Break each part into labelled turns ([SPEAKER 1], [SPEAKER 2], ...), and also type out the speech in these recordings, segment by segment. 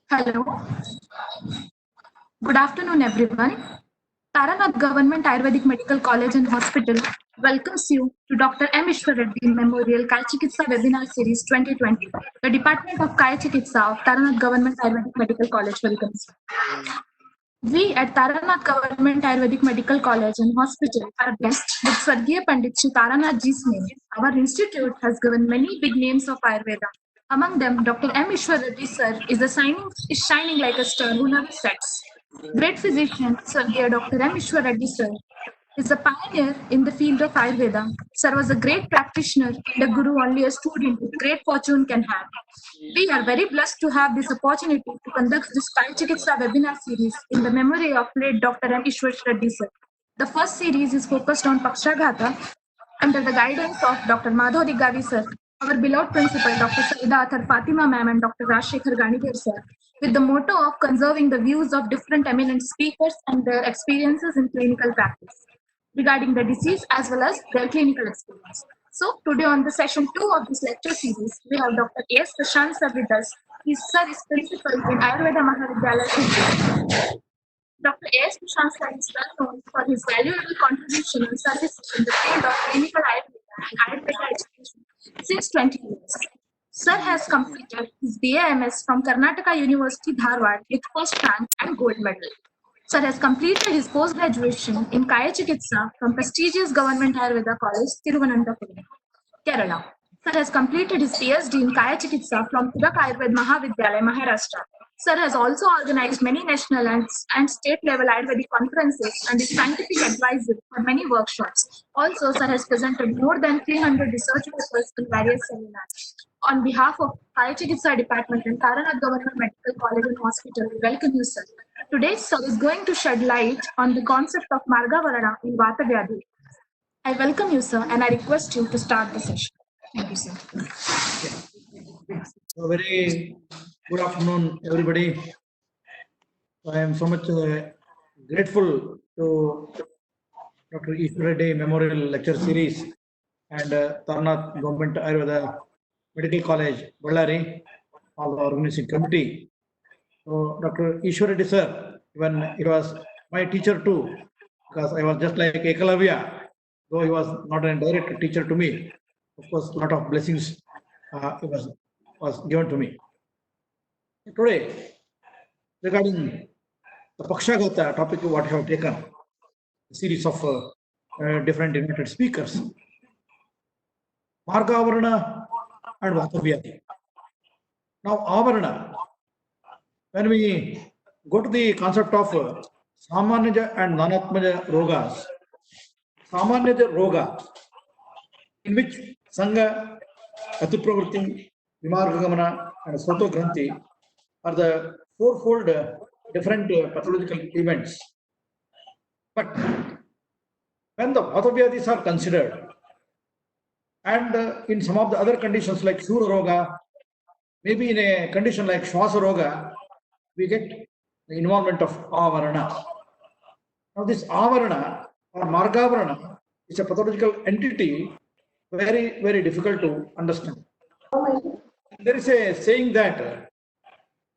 [SPEAKER 1] Hello, good afternoon, everyone. Taranath Government Ayurvedic Medical College and Hospital welcomes you to Dr. M. Ishwar Reddy Memorial Kaya Chikitsa Webinar Series 2020. The Department of Kaya Chikitsa of Taranath Government Ayurvedic Medical College welcomes you. We at Taranath Government Ayurvedic Medical College and Hospital are blessed with Swargya Pandit Shri Taranath Ji's name. Our institute has given many big names of Ayurveda. Among them, Dr. M. Ishwar Reddy sir is shining like a star who never sets. Great physician, Swargya Dr. M. Ishwar Reddy sir is a pioneer in the field of Ayurveda. Sir was a great practitioner and a guru only a student with great fortune can have. We are very blessed to have this opportunity to conduct this Kaya Chikitsa webinar series in the memory of late Dr. M. Ishwar Reddy sir. The first series is focused on Pakshaghata under the guidance of Dr. Madhav Diggavi sir, our beloved principal Dr. Saida Athar Fatima ma'am and Dr. Rajshekhar Ganidhar sir, with the motto of conserving the views of different eminent speakers and their experiences in clinical practice regarding the disease as well as their clinical experience. So today on the session 2 of this lecture series, we have Dr. A.S. Prashant sir with us. Sir is principal in Ayurveda Mahavidyalaya, Shivpur. Dr. A.S. Prashant sir is well known for his valuable contribution and services in the field of clinical Ayurveda and Ayurveda education since 20 years. Sir has completed his BAMS from Karnataka University, Dharwad with first rank and gold medal. Sir has completed his post-graduation in Kaya Chikitsa from prestigious Government Ayurveda College, Thiruvananthapuram, Kerala. Sir has completed his PhD in Kaya Chikitsa from Tirak Ayurved Mahavidyalaya, Maharashtra. Sir has also organized many national and state level Ayurvedic conferences and is scientific advisor for many workshops. Also, Sir has presented more than 300 research papers in various seminars. On behalf of Kaya Chikitsa Department and Taranath Government Medical College and Hospital, we welcome you, sir. Today, sir is going to shed light on the concept of Marga Varana in Vata Vyadhi. I welcome you, sir, and I request you to start the session. Thank you, sir.
[SPEAKER 2] A very good afternoon, everybody. I am so much grateful to Dr. Ishwar Reddy Memorial Lecture Series and Tarnath Government Ayurveda Medical College, Ballari, all the organizing committee. So Dr. Ishwar Reddy sir, when he was my teacher too, because I was just like Ekalavya, though he was not a direct teacher to me. Of course, a lot of blessings was given to me. Today, regarding the Pakshagata topic, what I have taken, a series of different invited speakers, Marga Avarana and Vatavyadi. Now, Avarana, when we go to the concept of Samanyaja and Nanatmaja Rogas, Samanyaja Roga, in which Sangha, Atipravritti, Vimargamana, and Soto Granthi are the fourfold different pathological events. But when the Vatavyadis are considered, and in some of the other conditions like Shura Roga, maybe in a condition like Shwasa Roga, we get the involvement of Avarana. Now this Avarana or Margavarana is a pathological entity, very, very difficult to understand. There is a saying that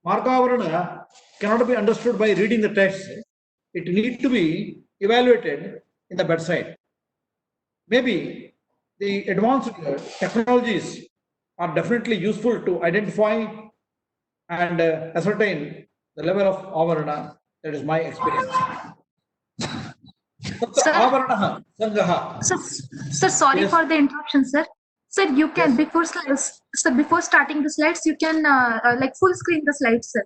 [SPEAKER 2] Margavarana cannot be understood by reading the text. It needs to be evaluated in the bedside. Maybe the advanced technologies are definitely useful to identify and ascertain the level of avarana. That is my experience. Avarana sangaha.
[SPEAKER 1] Sir, sorry
[SPEAKER 2] Yes.
[SPEAKER 1] for the interruption, sir. Sir, you can
[SPEAKER 2] Yes.
[SPEAKER 1] before starting the slides, you can like full screen the slides, sir.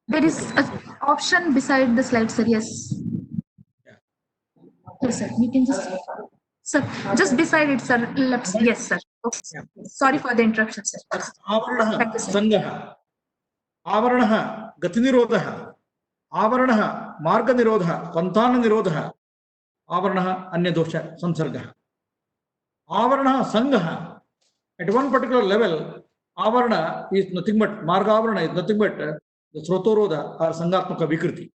[SPEAKER 1] There is an option beside the slide, sir. Yes. Yes, sir. You can just beside it, sir. Yes, sir. Okay, sir. Sorry for the interruption, sir.
[SPEAKER 2] Avarana sangaha. Avarana gatinirodha. Avarana marga nirodha. Pantana nirodha. Avarana anyadosha samsarga. Avarana sangaha. At one particular level, avarana is nothing but marga avarana is nothing but the srotoroda or sangatmaka vikriti.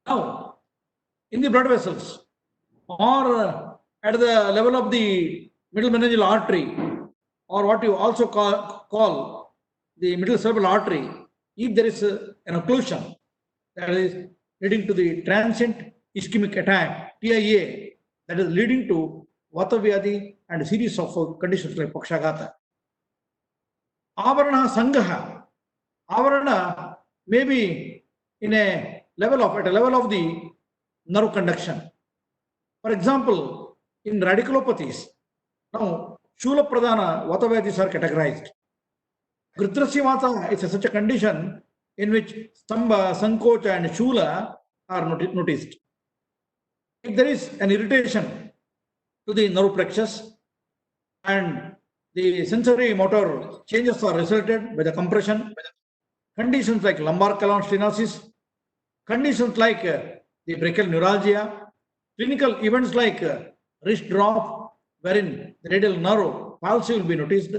[SPEAKER 2] Now, in the blood vessels or at the level of the middle meningeal artery or what you also call the middle cerebral artery, if there is an occlusion that is leading to the transient ischemic attack, TIA, that is leading to Vata Vyadhi and a series of conditions like Pakshagata. Avarana Sangaha. Avarana may be in a level of, at a level of the nerve conduction. For example, in radiculopathies, now Shula Pradhana Vata Vyadhis are categorized. Gritrasya Vata is such a condition in which Stamba, Sankocha and Shula are noticed. If there is an irritation to the nerve plexus and the sensory motor changes are resulted by the compression, conditions like lumbar column stenosis, conditions like the brachial neuralgia, clinical events like wrist drop, wherein the radial nerve palsy will be noticed.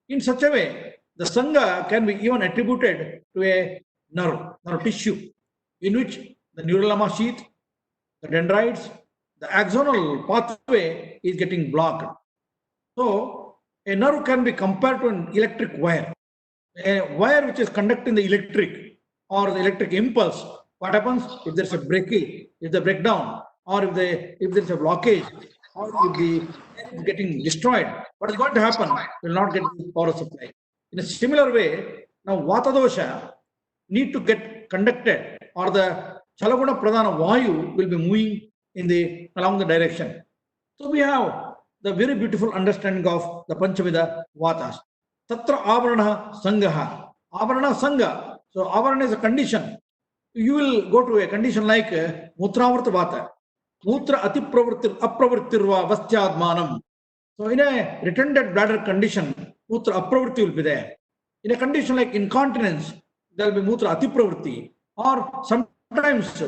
[SPEAKER 2] In such a way, the Sangha can be even attributed to a nerve tissue, in which the neurulama sheath, the dendrites, the axonal pathway is getting blocked. So, a nerve can be compared to an electric wire. A wire which is conducting the electric or the electric impulse. What happens if there's a breakage, if the breakdown, or if there's a blockage, or if the is getting destroyed? What is going to happen? Will not get the power supply. In a similar way, now Vata dosha need to get conducted, or the Chalaguna Pradhana Vayu will be moving in along the direction. So we have the very beautiful understanding of the Panchavida Vatas. Tatra Avarana Sangaha. Avarana Sangha. So Avarana is a condition. You will go to a condition like Mutravarta Vata. Mutra Apravartirva Vastyadmanam. So in a retended bladder condition, Mutra Apravarti will be there. In a condition like incontinence, there will be Mutra Atipravarti. Or sometimes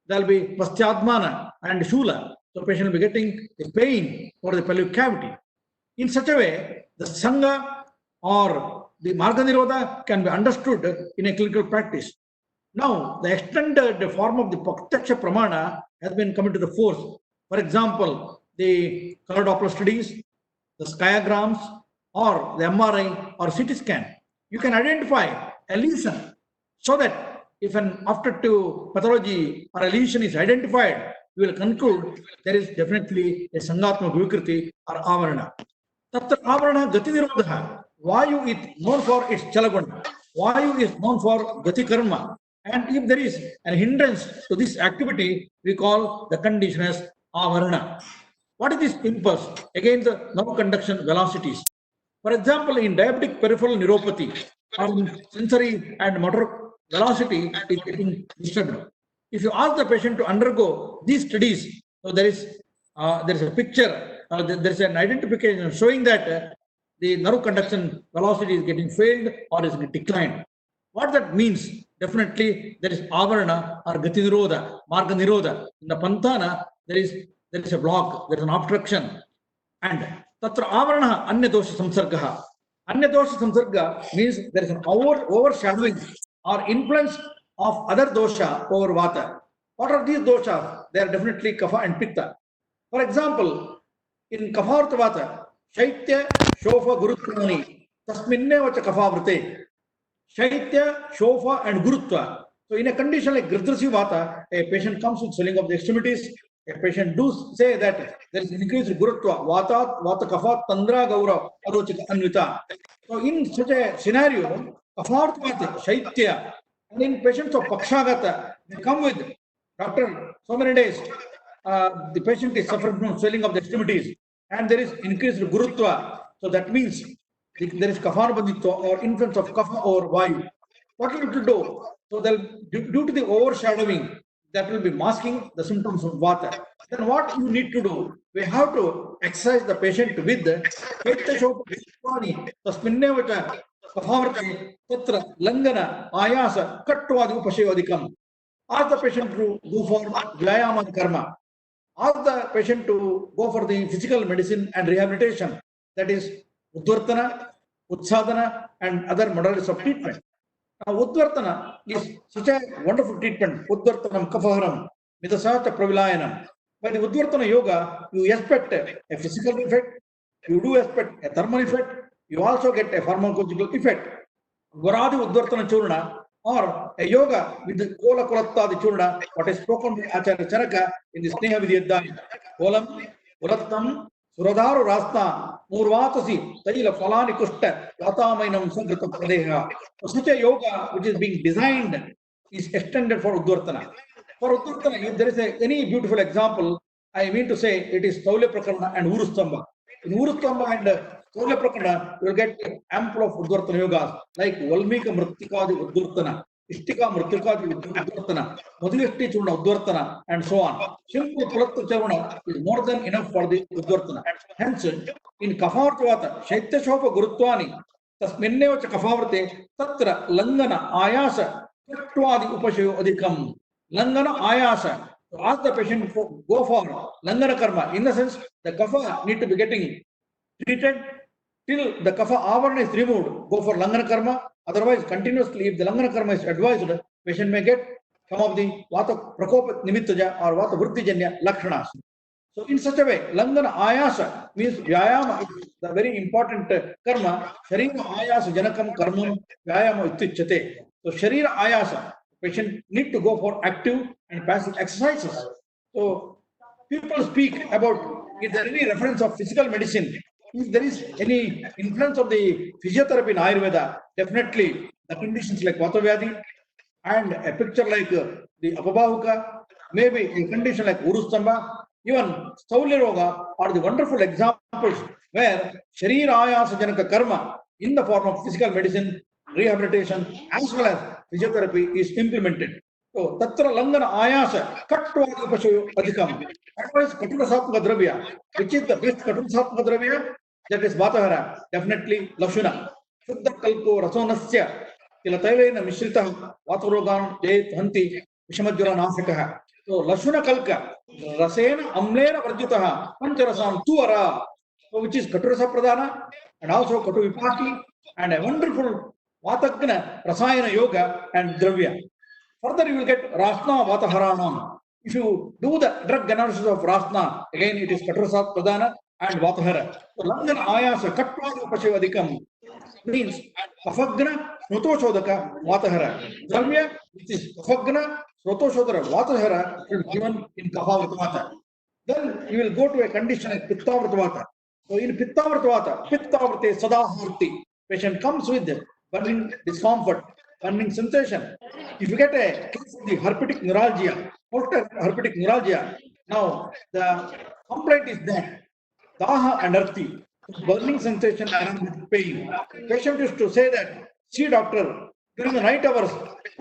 [SPEAKER 2] there will be Vastyadmana and Shula. So patient will be getting a pain for the pelvic cavity. In such a way, the Sangha or the Marga Nirodha can be understood in a clinical practice. Now, the extended form of the Pratyaksha Pramana has been coming to the force. For example, the color Doppler studies, the skiograms, or the MRI or CT scan. You can identify a lesion so that if an after-to pathology or a lesion is identified, you will conclude there is definitely a Sangatma Vikriti or Avarana. Tatra Avarana Gati Nirodha. Vayu is known for its Chalaguna. Vayu is known for Gati Karma. And if there is an hindrance to this activity, we call the condition as Avarana. What is this impulse? Again, the nerve conduction velocities. For example, in diabetic peripheral neuropathy, sensory and motor velocity is getting disturbed. If you ask the patient to undergo these studies, so there is a picture, there is an identification showing that the nerve conduction velocity is getting failed or is declined. What that means? Definitely there is Avarana or Gati Nirodha, Marga Nirodha. In the Panthana, there is a block, there is an obstruction. And Tatra Avarana Anya Dosha Samsargaha. Anya Dosha Samsarga means there is an overshadowing or influence of other dosha over Vata. What are these doshas? They are definitely Kapha and Pitta. For example, in Kapha Vata, Shaitya, Shofa, Gurutvani, Tasminne Vacha Kapha Vrite. Shaitya, Shofa and Gurutva. So in a condition like Gridrasi Vata, a patient comes with swelling of the extremities. A patient do say that there is increased Gurutva, Vata Kapha, Tandra Gaura, Arochika Anvita. So in such a scenario, Kapha Vata, Shaitya, and in patients of Pakshagata, they come with doctor, so many days, the patient is suffering from swelling of the extremities and there is increased Gurutva. So that means there is Kapha Bandhitva or influence of Kapha or Vayu. What will you do? So due to the overshadowing, that will be masking the symptoms of Vata. Then what you need to do? We have to exercise the patient with the Tasminne Kaphavrti, Tatra, Langana, Ayasa, Kattvadi Upashevadikam. Ask the patient to go for Vyayama Karma. Ask the patient to go for the physical medicine and rehabilitation. That is Udvartana, Utsadhana, and other modalities of treatment. Now, Udvartana is such a wonderful treatment. Udvartanam Kafaharam, Midasata Pravilayanam. By the Udvartana Yoga, you expect a physical effect, you do expect a thermal effect, you also get a pharmacological effect. Varadi Udvartana Churna or a yoga with the Kola Kolatta the Churda, what is spoken by Acharya Charaka in the Sneha Vidyadhyaya. Kolam, Kulattam, Suradharu Rasta, Murvatasi, Taila Falani Kusta, Vatamainam Sankrita Pradeha. So such a yoga which is being designed is extended for Udvartana. For Udvartana, if there is any beautiful example, I mean to say it is Saulya Prakarana and Urustamba. In Urustamba and Saulya Prakarana, you will get ample of Udvartana yogas like Valmika Mritikadi Udvartana, Ishtika Mritikadi Udvartana, Madhuyasti Churna Udvartana, and so on. Simple Pulatta Chavana is more than enough for the Udvartana. Hence, in Kafartvata, Shaitya Shopa Gurutvani, तस्मिन्नेव च कफावर्ते तत्र लंघन आयास कट्वादि उपशयो अधिकम लंघन आयास. So ask the patient to go for langana karma. In the sense, the kapha need to be getting treated till the kapha avarana is removed. Go for langana karma. Otherwise, continuously, if the langana karma is advised, patient may get some of the vata prakopa nimittaja or vata vrittijanya lakshanas. So in such a way, Langana Ayasa means Vyayama is the very important karma. Sharira Ayasa Janakam Karmam Vyayama Uttichate. So Sharira Ayasa, patient need to go for active and passive exercises. So people speak about is there any reference of physical medicine? If there is any influence of the physiotherapy in Ayurveda, definitely the conditions like Vatavyadi and a picture like the Apabahuka, maybe a condition like Urustamba, even Saulya Roga are the wonderful examples where Sharira Ayasa Janaka Karma in the form of physical medicine, rehabilitation, as well as physiotherapy is implemented. So, Tatra Langana Ayasa, Katva Upashayo Adhikam. Otherwise, Katura Sapka Dravya, which is the best Katura Sapka Dravya, that is Vatahara, definitely Lashuna. Shuddha Kalpo Rasonasya, Tilatayana Mishrita, Vatarogan, Jayat Hanti, Vishamajura Nasaka. So, Lashuna Kalka, Rasena Amlena Varjitaha, Pancharasam Tuara, so which is Katurasa Pradana and also Katu Vipaki and a wonderful Vatakna, Rasayana Yoga and Dravya. Further, you will get Rasna Vataharanam. If you do the drug analysis of Rasna, again it is Katurasa Pradana and Vatahara. So, Langana Ayasa Katva Upashivadikam means Kafagna Snotoshodaka Vatahara. Dravya, which is Kafagna Snotoshodara Vatahara, is given in Kafavatavata. Then you will go to a condition like Pittavartavata. So in Pittavartavata, Pittavrate Sadaharti, patient comes with burning discomfort, burning sensation. If you get a case of the herpetic neuralgia, herpetic neuralgia, now the complaint is that Daha and Arthi, burning sensation and with pain. Patient used to say that, see doctor, during the night hours,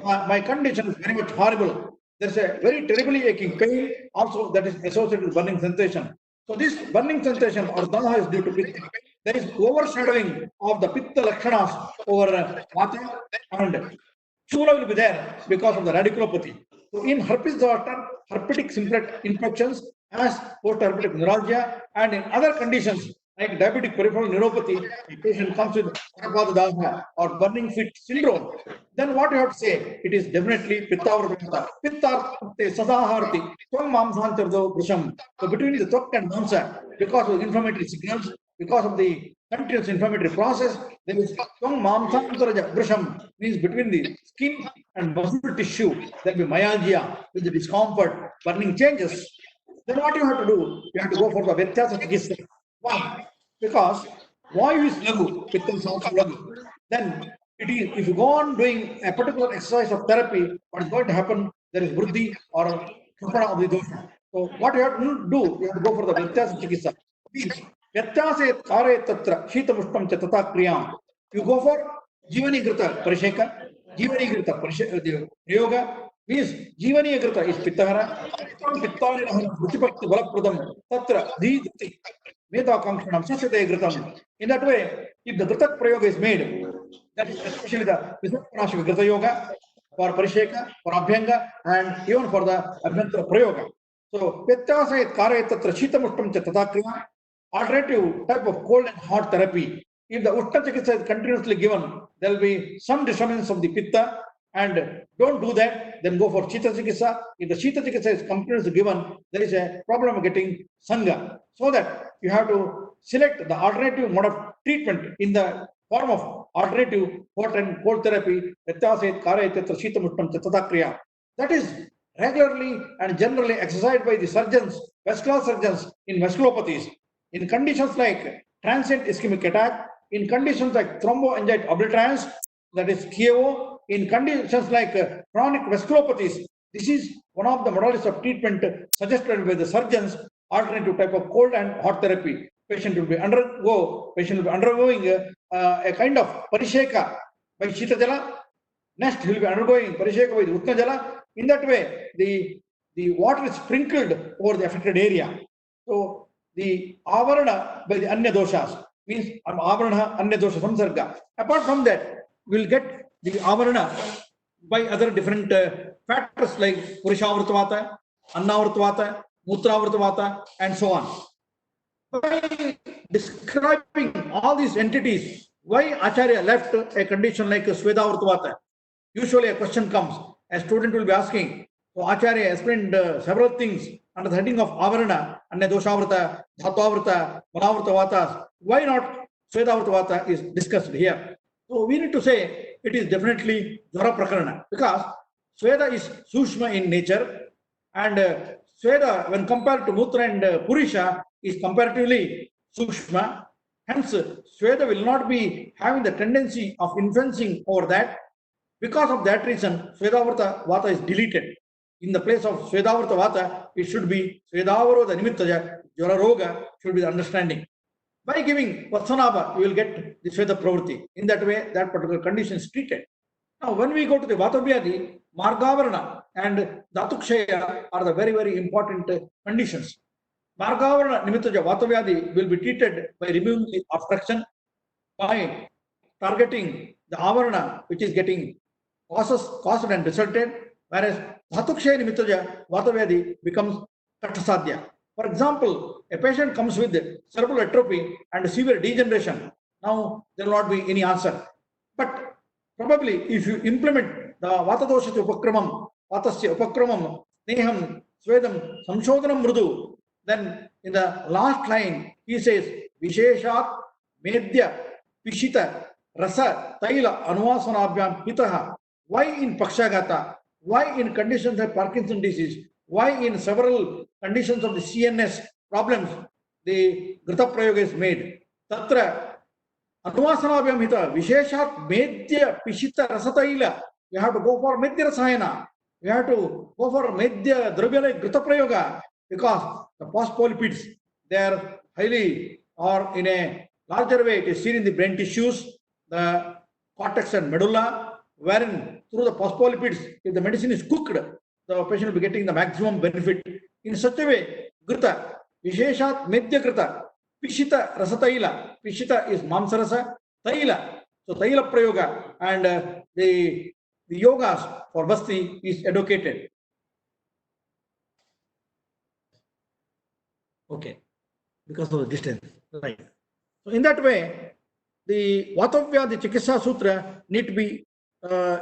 [SPEAKER 2] my condition is very much horrible. There's a very terribly aching pain also that is associated with burning sensation. So this burning sensation or Daha is due to Pitta. There is overshadowing of the Pitta Lakshanas over Vata and Shula will be there because of the radiculopathy. So in herpes zoster, herpetic simplex infections as post-herpetic neuralgia and in other conditions like diabetic peripheral neuropathy, the patient comes with Prabhadadaha or burning feet syndrome. Then what you have to say? It is definitely Pittavartavata. Pittarthe Sadaharti, Twam Mamsantardo Brisham. So between the Twak and Mamsa, because of inflammatory signals, because of the continuous inflammatory process, there is Twam Mamsantaraja Brisham, means between the skin and muscle tissue, there will be myalgia with the discomfort, burning changes. Then what you have to do? You have to go for the Vyatyasa Chikitsa. Why? Because Vayu is Lagu, Pitta is also Lagu. Then it is, if you go on doing a particular exercise of therapy, what is going to happen? There is Vriddhi or Kripana of the dosha. So what you have to do? You have to go for the Vyatyasa Chikitsa. Means Vyatyase Kare Tatra Shita Mushtam Chatata Kriyam. You go for Jivani Grita Parisheka, Jivani Grita Prayoga. Means Jivani Grita is Pittahara, Pittani Bhutipakti Balapradam, Tatra, Dhi, Meta Kangshanam, Sasate Gritam. In that way, if the Gritak Prayoga is made, that is especially the Visapranashika Grita Yoga, for Parisheka, for Abhyanga, and even for the Abhyantara Prayoga. So, Petyasayat Kare Tatra Shita Mushtam Chatakriya, alternative type of cold and hot therapy. If the Ushta Chikitsa is continuously given, there will be some disturbance of the Pitta. And don't do that, then go for Shita Chikitsa. If the Shita Chikitsa is continuously given, there is a problem of getting Sangha. So that you have to select the alternative mode of treatment in the form of alternative hot and cold therapy, Vyatyaset Karayatatra Shitamushtam Tata Kriya. That is regularly and generally exercised by the surgeons, vascular surgeons in vasculopathies. In conditions like transient ischemic attack, in conditions like thromboangiotic obliterans, that is KO, in conditions like chronic vasculopathies, this is one of the modalities of treatment suggested by the surgeons, alternative type of cold and hot therapy. Patient will be undergoing a kind of parisheka by Shita Jala. Next, he will be undergoing parisheka by the Utna Jala. In that way, the water is sprinkled over the affected area. So, the avarana by the anya doshas means avarana anya dosha samsarga. Apart from that, we will get the avarana by other different factors like Purishavrtavata, Annavrtavata, Mutravrtavata, and so on. By describing all these entities, why Acharya left a condition like Svedavrtavata? Usually a question comes, a student will be asking, so Acharya explained several things under the heading of Avarana, Anya Doshavrta, Dhatavrta, Manavrtavatas. Why not Svedavrtavata is discussed here? So we need to say it is definitely Jara Prakarana because Sweda is Sushma in nature and Sweda when compared to Mutra and Purisha is comparatively Sushma. Hence, Sweda will not be having the tendency of influencing over that. Because of that reason, Svedavrta Vata is deleted. In the place of Svedavrta Vata, it should be Svedavaroda Nimittaja, Jara Roga should be the understanding. By giving Vatsanabha, you will get the Sveda Pravritti. In that way, that particular condition is treated. Now, when we go to the Vatavyadi, Margavarana and Dhatukshaya are the very, very important conditions. Margavarana Nimittaja Vatavyadi will be treated by removing the obstruction, by targeting the Avarana, which is getting caused and resulted, whereas Dhatukshaya Nimittaja Vatavyadi becomes Katasadhya. For example, a patient comes with cerebral atrophy and severe degeneration. Now, there will not be any answer. But probably, if you implement the Vatadosha Upakramam, Vatasya Upakramam, Neham, Svedam, Samshodhanam Mrudu, then in the last line, he says, Visheshat, Medya, Pishita, Rasa, Taila, Anuvasanabhyam, Hitaha. Why in Pakshagata? Why in conditions of Parkinson's disease? Why in several conditions of the CNS problems the Grita Prayoga is made? Tatra Anuvasanabhyam Hita Visheshat Medya Pishita Rasataila. We have to go for Medya Rasayana. We have to go for Medya Dravyala Grita Prayoga because the phospholipids they are highly or in a larger way it is seen in the brain tissues, the cortex and medulla, wherein through the phospholipids, if the medicine is cooked, the patient will be getting the maximum benefit. In such a way, Grita, Visheshat Medya Grita, Pishita Rasataila. Pishita is Mamsarasa, Taila. So Taila Prayoga and the yogas for Basti is educated. Okay, because of the distance. Right. So in that way, the Vatavya, the Chikitsa Sutra need to be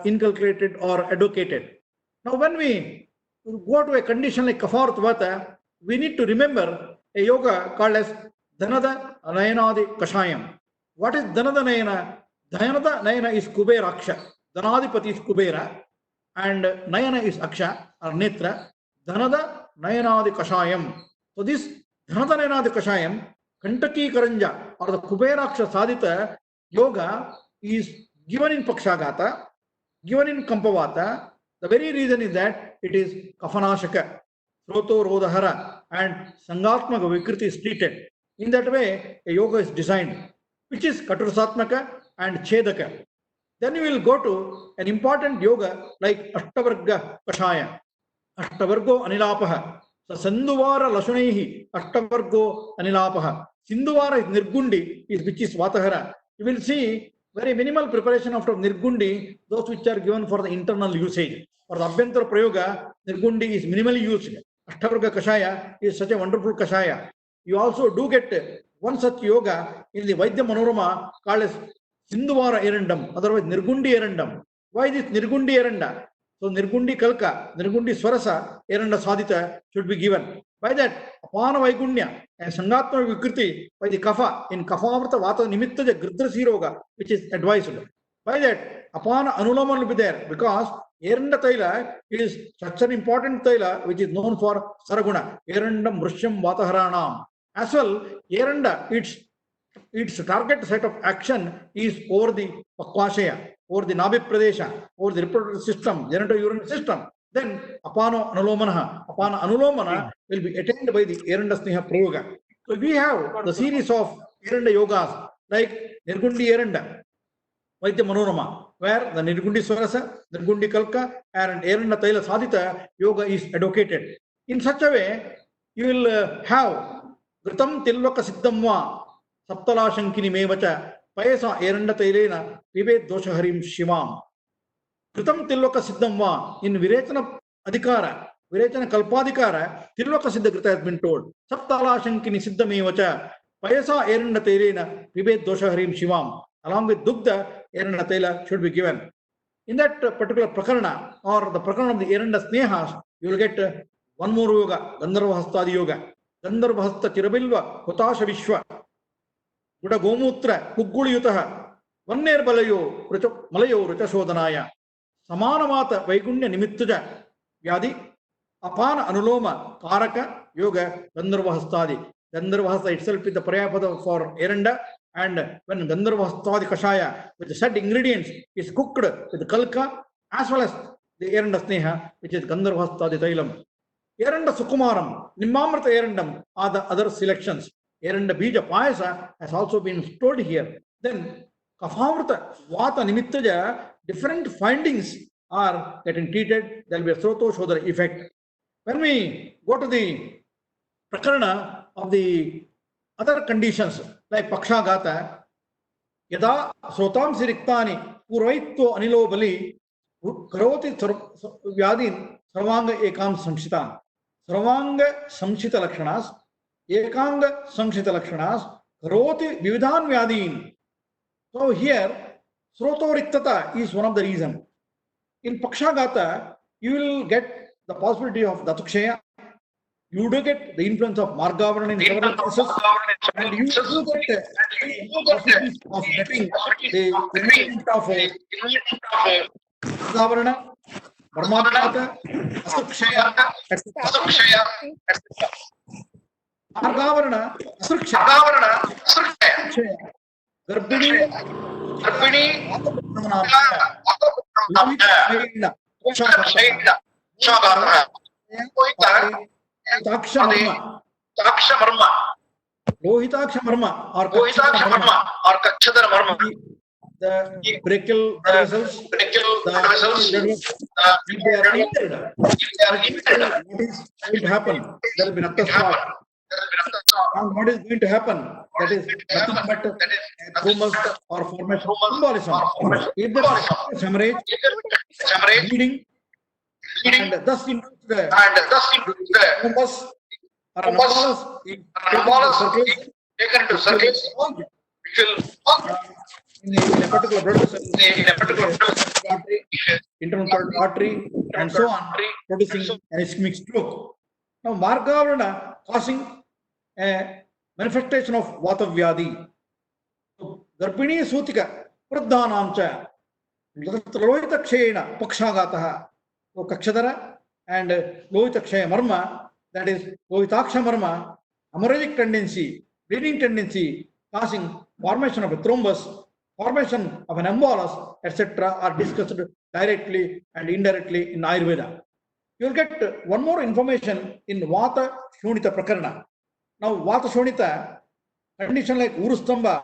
[SPEAKER 2] inculcated or educated. Now, when we go to a condition like Kafarth Vata, we need to remember a yoga called as Dhanada Nayanadi Kashayam. What is Dhanada Nayana? Dhanada Nayana is Kubera Aksha. Dhanadipati is Kubera and Nayana is Aksha or Netra. Dhanada Nayanadi Kashayam. So this Dhanada Nayanadi Kashayam, Kantaki Karanja or the Kuberaksha Sadhita yoga is given in Pakshagata, given in Kampavata. The very reason is that it is Kafanashaka, Sroto Rodahara, and Sangatmaka Vikriti is treated. In that way, a yoga is designed, which is Katurasatmaka and Chedaka. Then you will go to an important yoga like Ashtavarga Kashaya, Ashtavargo Anilapaha. So Sanduvara Lashunaihi, Ashtavargo Anilapaha. Sindhuvara is Nirgundi, which is Vatahara. You will see very minimal preparation after Nirgundi, those which are given for the internal usage. For the Abhyantara Prayoga, Nirgundi is minimally used. Ashtavarga Kashaya is such a wonderful Kashaya. You also do get one such yoga in the Vaidya Manorama called as Sindhuvara Erandam, otherwise Nirgundi Erandam. Why this Nirgundi Eranda? So Nirgundi Kalka, Nirgundi Swarasa, Eranda Sadita should be given. By that, Apana Vaigunya and Sangatma Vikriti by the Kafa in Kafamrta Vata Nimitta Gridra Siroga, which is advised. By that, Apana Anulama will be there because Eranda Taila is such an important Taila which is known for Saraguna, Erandam Rusham Vataharanam. As well, Eranda, its target set of action is over the Pakwashaya, over the Nabi Pradesha, over the reproductive system, genitourinary system. Then Apana Anulomana will be attained by the Eranda Sneha Prayoga. So we have the series of Eranda yogas like Nirgundi Eranda, Vaidya Manorama, where the Nirgundi Swarasa, Nirgundi Kalka, and Eranda Taila Sadhita yoga is advocated. In such a way, you will have Gritam Tilvaka Siddhamva Saptala Shankini Mevacha Payasa Eranda Tailena Vived Doshaharim Shivam. Kritam Tilvaka Siddhamva in Virechana Adhikara, Virechana Kalpadikara, Tilvaka Siddha Krita has been told. Saptala Shankini Siddha Mevacha Payasa Eranda Tailena Vived Doshaharim Shivam. Along with Dugdha, Eranda Taila should be given. In that particular Prakarana or the Prakarana of the Eranda Snehas, you will get one more yoga, Gandharva Hastadi Yoga. Gandharva Hasta Chirabilva, Hutasha Vishwa. Buddha Gomutra, Kugguliyutaha, Vanner Balayo, Malayo, Ruchashodanaya, Samanamata, Vaigunya Nimittaja, Vyadi, Apana Anuloma, Karaka, Yoga, Gandharva Hastadi. Gandharva Hasta itself is the Prayapada for Eranda, and when Gandharva Hastadi Kashaya, with the said ingredients, is cooked with the Kalka as well as the Eranda Sneha, which is Gandharva Hastadi Tailam. Eranda Sukumaram, Nimamrata Erandam are the other selections. Eranda Bija Payasa has also been told here. Then Kafamrata Vata Nimittaja, different findings are getting treated. There will be a Sroto Shodara effect. When we go to the Prakarana of the other conditions like Pakshagata, Yada Srotam Siriktani Puraitto Anilo Bali Karoti Vyadin Sarvanga Ekam Samshitan. Sarvanga Samshita Lakshanas. Ekanga Samshita Lakshanas, Karoti Vividhan Vyadin. So here, Sroto Riktata is one of the reasons. In Pakshagata, you will get the possibility of Datukshaya, you do get the influence of Margavarana in several cases, and you do get the possibilities of getting the element of Margavarana, Brahmadata, Asukshaya, etc. Margavarana, Asukshaya, Garbini, Lohitaksha Marma or Kakshadara Marma, the brachial vessels, if they are injured, what is going to happen? There will be Naktaswat. And what is going to happen? That is nothing but thrombus or formation of embolism. If there is hemorrhage, bleeding, and thus into the thrombus or embolus taken into circulation, in a particular blood vessel, internal artery, and so on, producing an ischemic stroke. Now, Margavarana causing a manifestation of Vata Vyadi. Garbini Sutika, Pradhanamcha, Lohita Kshena, Pakshagataha, Kakshadara, and Lohita Kshaya Marma, that is Lohitaksha Marma, hemorrhagic tendency, bleeding tendency, causing formation of a thrombus, formation of an embolus, etc., are discussed directly and indirectly in Ayurveda. You will get one more information in Vata Shonita Prakarana. Now, Vata Shonita, condition like Urustamba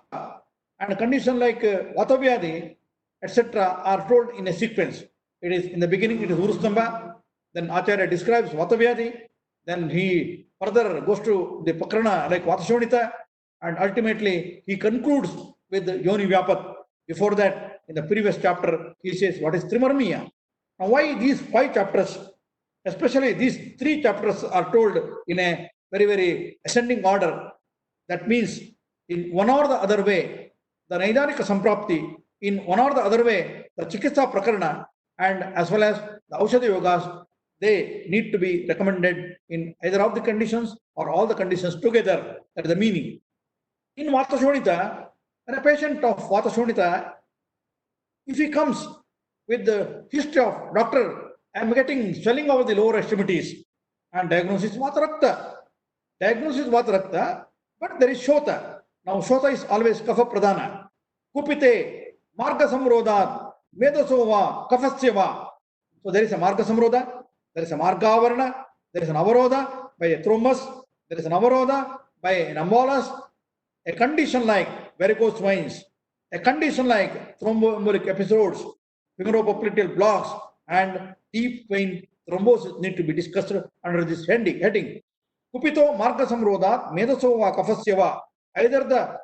[SPEAKER 2] and a condition like Vata Vyadi, etc., are told in a sequence. It is in the beginning, it is Urustamba, then Acharya describes Vata Vyadi, then he further goes to the Prakarana like Vata Shonita, and ultimately he concludes with Yoni Vyapat. Before that, in the previous chapter, he says what is Trimarmiya. Now, why these 5 chapters? Especially these 3 chapters are told in a very, very ascending order. That means in one or the other way, the Naidanika Samprapti, in one or the other way, the Chikitsa Prakarana, and as well as the Aushadhi yogas, they need to be recommended in either of the conditions or all the conditions together. That is the meaning. In Vata Shonita, when a patient of Vata Shonita, if he comes with the history of doctor, I am getting swelling over the lower extremities and diagnosis Vata Rakta. Diagnosis Vata Rakta, but there is Shota. Now Shota is always Kapha Pradhana. Kupite, Marga Samrodhat, Medasova, Kafasyava. So there is a Marga Samrodha, there is a Marga Avarana, there is an Avarodha by a thrombus, there is an Avarodha by an embolus. A condition like varicose veins, a condition like thromboembolic episodes, femoropopliteal blocks, and deep vein thrombosis need to be discussed under this heading. Kupito marga samrodhat medasova kafasyava, either the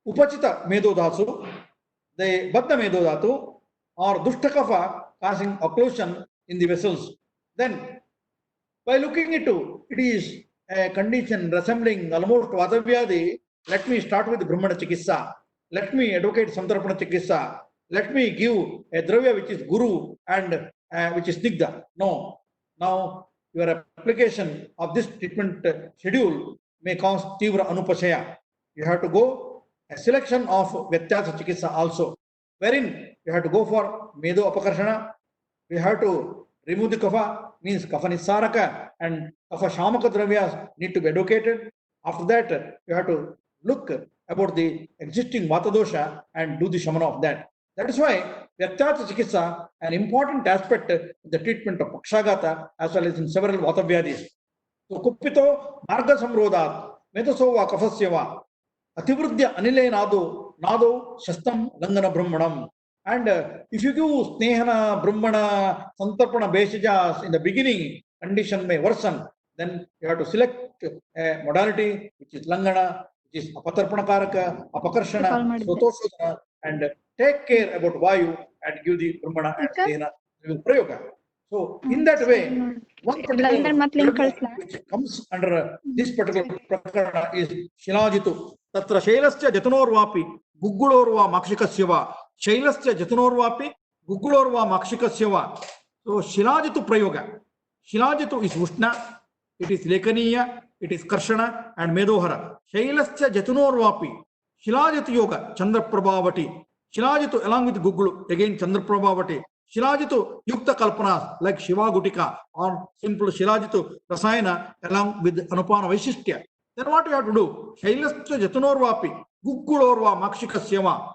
[SPEAKER 2] upachita medodhasu, the baddha medodhatu, or dushtakafa causing occlusion in the vessels. Then, by looking into it is a condition resembling almost Vatavyadi. Let me start with Brahmana Chikissa. Let me advocate Santarapana Chikissa. Let me give a Dravya which is Guru and which is Snigdha. No. Now, your application of this treatment schedule may cause Tivra Anupashaya. You have to go a selection of Vyatyasa Chikissa also, wherein you have to go for Medo Apakarshana. You have to remove the kapha, means kapha nisaraka and kapha shamaka dravyas need to be educated. After that, you have to look about the existing vata dosha and do the shamana of that. That is why Vyatyata Chikitsa, an important aspect in the treatment of Pakshagata as well as in several Vatavyadis. So Kupito Marga Samrodhat, Medasova Kafasyava, Ativruddhya Anile Nado Shastam Langana Brahmanam. And if you give Snehana, Brahmana, Santarpana, Beshajas in the beginning, condition may worsen, then you have to select a modality which is Langana, which is Apatarpana Karaka, Apakarshana, Sotoshodana, and take care about Vayu and give the Brahmana and Snehana Prayoga. So, in that way, one particular which comes under this particular prakarana is Shilajitu. Tatra Shailasya Jatanorvapi, Gugulorva Makshikasyava, Shailasya Jatanorvapi, Gugulorva Makshikasyava. So Shilajitu Prayoga. Shilajitu is Ushna, it is Lekaniya, it is Karshana and Medohara. Shailasya Jatanorvapi, Shilajitu Yoga, Chandra Prabhavati. Shilajitu along with Gugulu, again Chandra Prabhavati. Shilajitu Yukta Kalpanas like Shiva Gutika or simple Shilajitu Rasayana along with Anupana Vaishistya. Then what you have to do? Shailasya Jatanorvapi, Gugulorva Makshikasyava,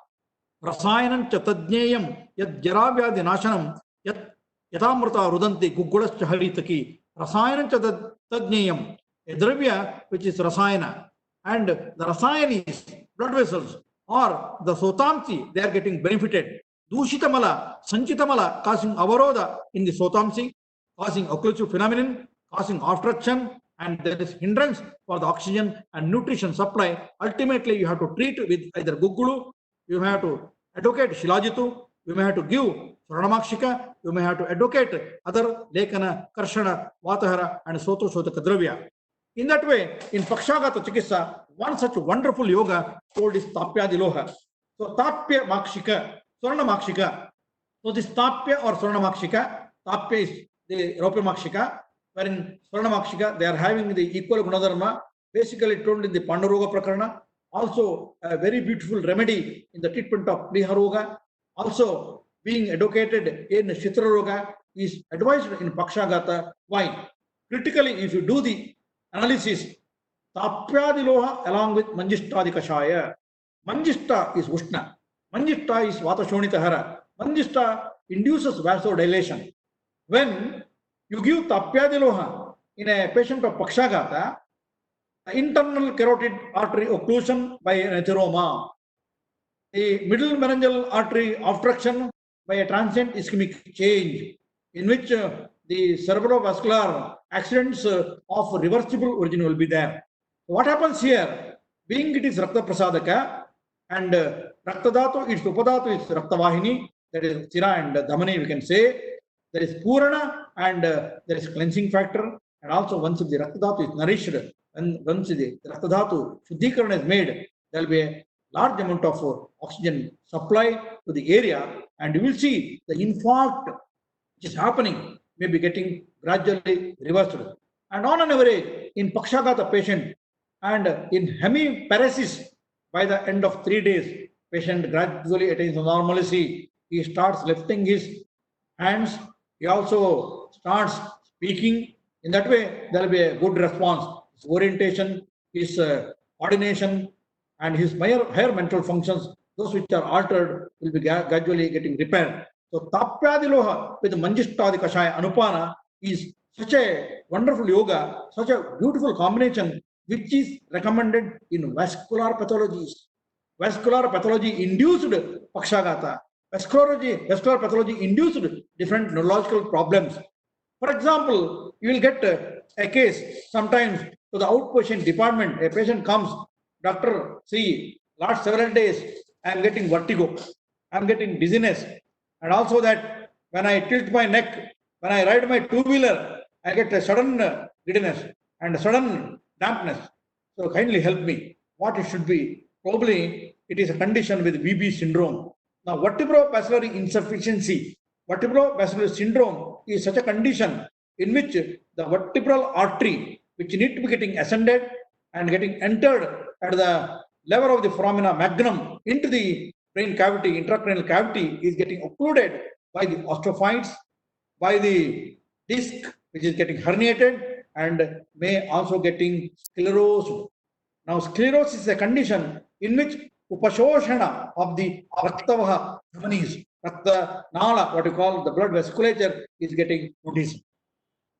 [SPEAKER 2] Rasayanam Chatadnyayam, Yad Jaravyadi Nashanam, Yat Yatamrata Rudanti, Gugulascha Haritaki, Rasayanam Chatadnyayam, a Dravya which is Rasayana, and the Rasayana is blood vessels or the Sotamsi, they are getting benefited. Dushitamala, Sanchitamala causing avaroda in the Sotamsi, causing occlusive phenomenon, causing obstruction, and there is hindrance for the oxygen and nutrition supply. Ultimately, you have to treat with either Gugulu, you have to advocate Shilajitu, you may have to give Swarnamakshika, you may have to advocate other Lekana, Karshana, Vatahara, and Soto Sotaka Dravya. In that way, in Pakshagata Chikissa, one such wonderful yoga called is Tapya Diloha. So Tapya Makshika, Swarna Makshika. So this Tapya or Swarna Makshika, Tapya is the Raupa Makshika, wherein Swarna Makshika, they are having the equal Gunadharma, basically told in the Pandaroga Prakarana, also a very beautiful remedy in the treatment of Priharoga, also being advocated in Shitra Roga, is advised in Pakshagata. Why? Critically, if you do the analysis, Tapyadiloha along with Manjishtadi Kashaya. Manjishta is Ushna. Manjishta is Vata Shonitahara. Manjishta induces vasodilation. When you give Tapyadiloha in a patient of Pakshagata, internal carotid artery occlusion by an atheroma, the middle meningeal artery obstruction by a transient ischemic change, in which the cerebrovascular accidents of reversible origin will be there. What happens here? Being it is Rakta Prasadaka and Raktadatu, its Upadatu is Raktavahini, that is Chira and Dhamani, we can say. There is Purana and there is cleansing factor, and also once the Raktadatu is nourished, and once the Raktadatu Shuddhikarana is made, there will be a large amount of oxygen supply to the area, and you will see the infarct which is happening may be getting gradually reversed. And on an average, in Pakshagata patient and in hemiparesis, by the end of 3 days, patient gradually attains normalcy. He starts lifting his hands. He also starts speaking. In that way, there will be a good response. His orientation, his coordination, and his higher mental functions, those which are altered, will be gradually getting repaired. So Tapyadiloha with Manjishtadi Kashaya Anupana is such a wonderful yoga, such a beautiful combination, which is recommended in vascular pathologies. Vascular pathology induced Pakshagata. Vascular pathology induced different neurological problems. For example, you will get a case sometimes to the outpatient department. A patient comes, doctor, see, last several days I am getting vertigo, I am getting dizziness, and also that when I tilt my neck, when I ride my two-wheeler, I get a sudden giddiness and a sudden dampness. So kindly help me. What it should be? Probably it is a condition with VB syndrome. Now, vertebropapillary insufficiency, vertebropapillary syndrome is such a condition in which the vertebral artery, which need to be getting ascended and getting entered at the level of the foramina magnum into the brain cavity, intracranial cavity, is getting occluded by the osteophytes, by the disc, which is getting herniated and may also getting sclerosed. Now, sclerosis is a condition in which upashoshana of the raktavaha dhamanis, rakta nala, what you call the blood vasculature, is getting noticed.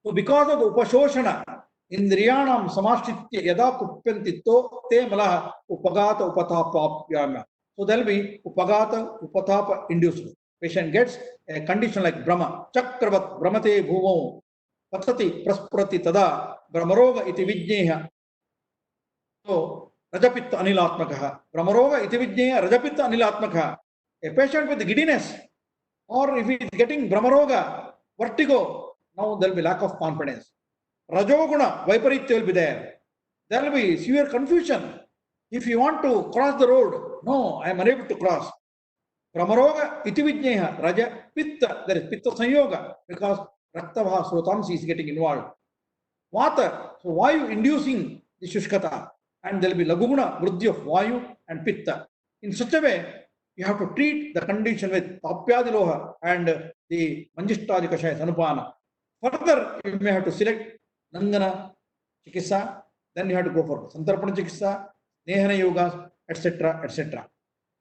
[SPEAKER 2] So, because of the upashoshana, indriyanam samashritya yada kupyanti to te malaha upagata upatapapyama. So, there will be upagata upatapa induced. Patient gets a condition like Brahma, chakravat brahmate bhuvo patati prasprati tada brahmaroga iti vijneha. So, Rajapitta Anilatmakaha. Brahmaroga iti vijneya Rajapitta Anilatmakaha. A patient with giddiness, or if he is getting Brahmaroga, vertigo, now there will be lack of confidence. Rajoguna, Vaiparitya will be there. There will be severe confusion. If you want to cross the road, no, I am unable to cross. Brahmaroga iti vijneya Raja Pitta, there is Pitta Sanyoga, because Raktavaha Srotamsi is getting involved. Vata, so Vayu inducing the Shushkata, and there will be Laguguna, Vruddhi of Vayu and Pitta. In such a way, you have to treat the condition with Tapyadiloha and the Manjishtadi Kashaya Sanupana. Further, you may have to select Nandana Chikissa, then you have to go for Santarpana Chikissa, Nehana Yogas, etc., etc.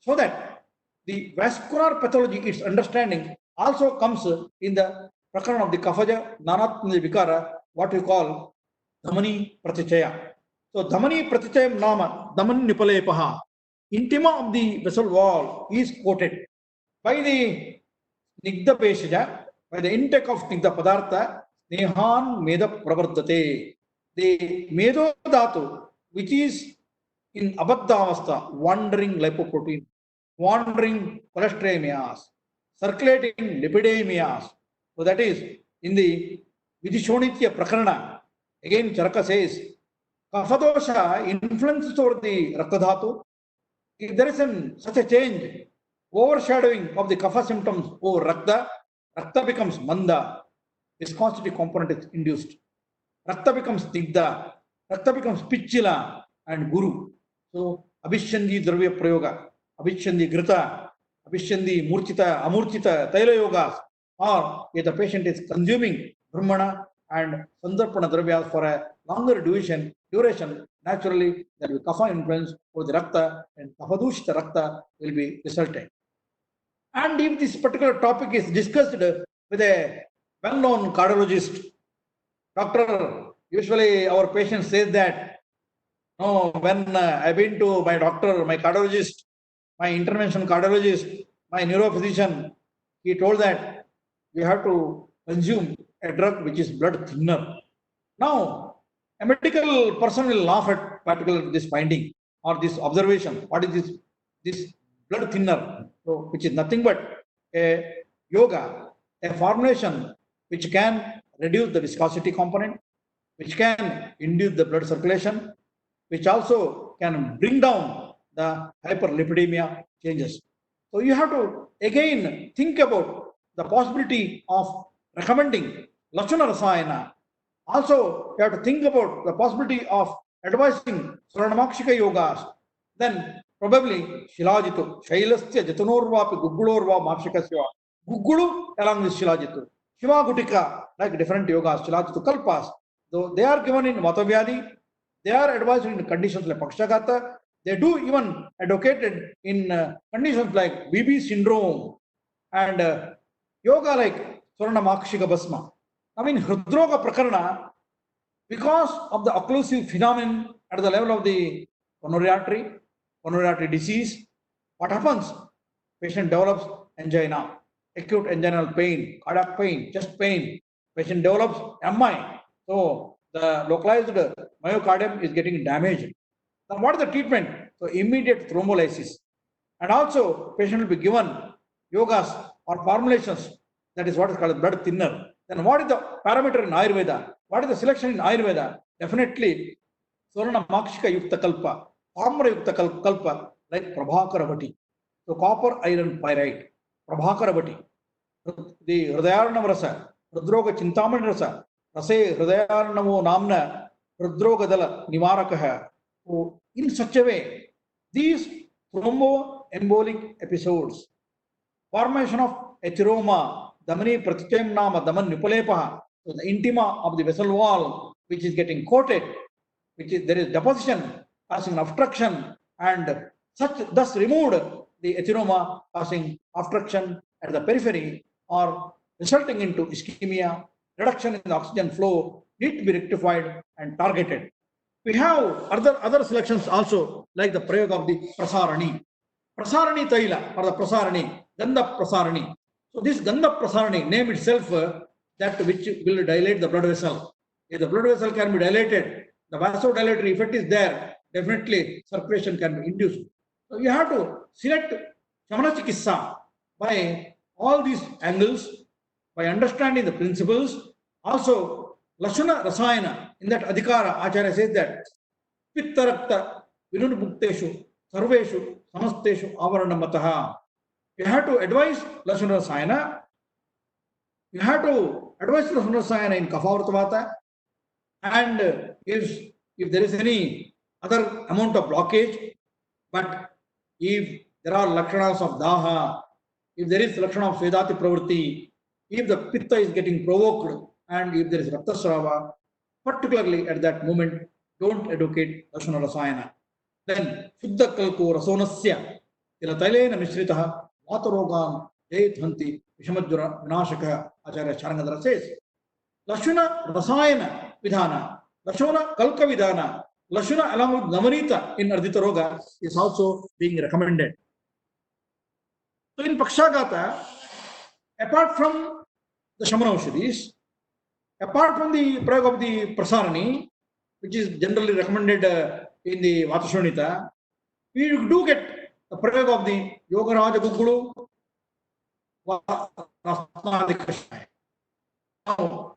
[SPEAKER 2] So that the vascular pathology, its understanding, also comes in the Prakarana of the Kafaja, Nanatmya Vikara, what we call Dhamani Pratichaya. So, Dhamani Pratichayam Nama, Dhaman Nipalepaha, intima of the vessel wall is coated by the Nigdha Peshaja, by the intake of Nigdha Padartha, Nehan Meda Pravardate. The Medo Dhatu, which is in Abadhavastha, wandering lipoprotein, wandering cholesteremias, circulating lipidemias. So, that is in the Vidishonitya Prakarana. Again, Charaka says, Kafadosha influences over the Raktadhatu. If there is such a change, overshadowing of the Kapha symptoms over Rakta becomes Manda, viscosity component is induced. Rakta becomes Nigdha, Rakta becomes Pichila and Guru. So, Abhishyandi Dravya Prayoga, Abhishyandi Grita, Abhishyandi Murchita, Amurchita, Taila Yogas, or if the patient is consuming Brahmana and Sandarpana Dravyas for a longer duration, naturally there will be Kapha influence over the Rakta, and Kapadushita Rakta will be resulting. And if this particular topic is discussed with a well-known cardiologist, doctor, usually our patient says that, no, when I've been to my doctor, my cardiologist, my intervention cardiologist, my neurophysician, he told that we have to consume a drug which is blood thinner. Now, a medical person will laugh at particular this finding or this observation. What is this blood thinner? So, which is nothing but a yoga, a formulation which can reduce the viscosity component, which can induce the blood circulation, which also can bring down the hyperlipidemia changes. So you have to again think about the possibility of recommending Lakshana Rasayana. Also, you have to think about the possibility of advising Swarnamakshika yogas. Then probably Shilajitu, Shailasya Jatanurvapi Gugulurva Makshikasya. Gugulu along with Shilajitu. Shiva Gutika, like different yogas, Shilajitu Kalpas. Though they are given in Vatavyadi, they are advised in conditions like Pakshagata. They do even advocated in conditions like BB syndrome and yoga like Swarnamakshika Basma. I mean, Hridroga Prakarana, because of the occlusive phenomenon at the level of the coronary disease, what happens? Patient develops angina, acute anginal pain, cardiac pain, chest pain. Patient develops MI. So the localized myocardium is getting damaged. Now what is the treatment? So immediate thrombolysis. And also patient will be given yogas or formulations, that is what is called blood thinner. Then what is the parameter in Ayurveda? What is the selection in Ayurveda? Definitely Swarna Makshika Yukta Kalpa, Tamra Yukta Kalpa, like Prabhakara Bhatti. So copper iron pyrite, Prabhakara Bhatti, the Hridayanam Rasa, Rudroga Chintamani Rasa, Rase Hridayanamo Namna, Rudroga Dala Nivarakaha. So in such a way, these thromboembolic episodes, formation of atheroma, Damani Pratichem Nama, Daman Nipulepaha, so the intima of the vessel wall, which is getting coated, which is there is deposition, causing obstruction, and such thus removed the atheroma, causing obstruction at the periphery, or resulting into ischemia, reduction in the oxygen flow, need to be rectified and targeted. We have other selections also, like the prayog of the Prasarani. Prasarani Taila or the Prasarani, Gandha Prasarani. So this Gandha Prasarani, name itself, that which will dilate the blood vessel. If the blood vessel can be dilated, the vasodilatory effect is there, definitely circulation can be induced. So you have to select Shamana Chikitsa by all these angles, by understanding the principles. Also, Lakshana Rasayana, in that Adhikara, Acharya says that Pittarakta Vinunmukteshu Sarveshu Samasteshu Avaranamataha. You have to advise Lakshana Rasayana. You have to advise Lakshana Rasayana in Kaphavrtavata. And if there is any other amount of blockage, but if there are lakshanas of daha, if there is lakshana of Svedati Pravritti, if the pitta is getting provoked, and if there is Raktasrava, particularly at that moment, don't advocate Lakshana Rasayana. Then Shuddha Kalko Rasonasya Tilatailena Mishritaha Vatarogan Deithanti Vishamadjura Vinashaka Acharya Charangadhara says Lakshana Rasayana Vidhana, Lakshana Kalka Vidhana, Lakshana along with Namanita in Ardhita Roga is also being recommended. So in Pakshagata, apart from the Shamana Aushadhis, apart from the prayog of the Prasarani, which is generally recommended in the Vatashonita, we do get the prayog of the Yogaraja Gugulu, Now,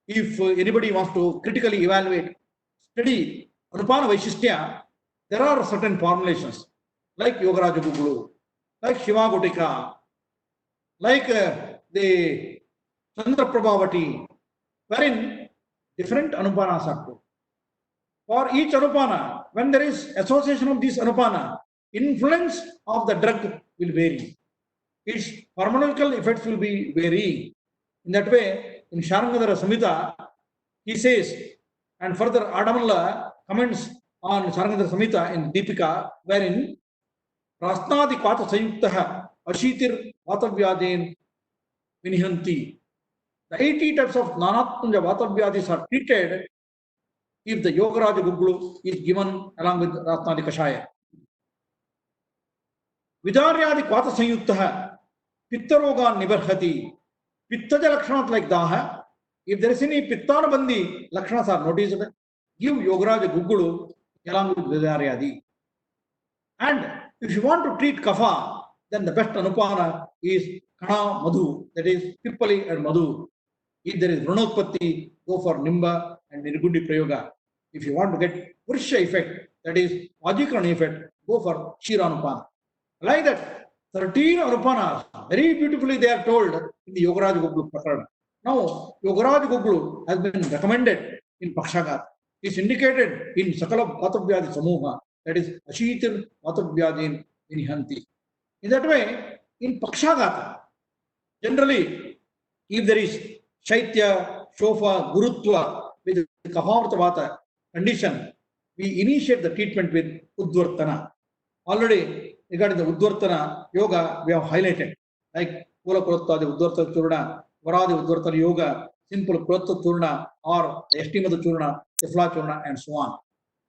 [SPEAKER 2] if anybody wants to critically evaluate, study Anupana Vaishistya, there are certain formulations like Yogaraja Gugulu, like Shiva Gutika, like the Chandra Prabhavati, wherein different Anupanas are put. For each Anupana, when there is association of this Anupana, influence of the drug will vary. Its pharmacological effects will be varying. In that way, in Sharangadhara Samhita, he says, and further Adamalla comments on Sharangadhara Samhita in Deepika, wherein Prasnadi Kvata Sayuktaha Ashitir Vatavyadin Vinihanti. The 80 types of Nanatmanja Vatavyadis are treated if the Yogaraja Gugulu is given along with Ratnadi Kashaya. Vidaryadi Kvata Sayuktaha Pittarogan Nibarhati. Pittaja Lakshanat like Daha. If there is any Pittanabandi Lakshanas are noticed, give Yogaraja Gugulu along with Vidaryadi. And if you want to treat Kapha, then the best Anupana is Kana Madhu, that is Pippali and Madhu. If there is Runotpatti, go for Nimba and Nirgundi Prayoga. If you want to get Pursha effect, that is Vajikrana effect, go for Shira Anupana. Like that, 13 Anupanas, very beautifully they are told in the Yogaraja Gugulu Prakarana. Now, Yogaraj Goglu has been recommended in Pakshagata. It's indicated in Sakala Vatavyadi Samuha, that is Ashitir Vatavyadi Vinihanti. In that way, in Pakshagata, generally, if there is Shaitya, Shofa, Gurutva with Kahavrta Vata condition, we initiate the treatment with Udvartana. Already regarding the Udvartana yoga, we have highlighted like Kula Kurutta, the Udvartana Churna, Varadi Udvartana yoga, simple Kurutta Churna, or the Estimata Churna, Tifla Churna, and so on.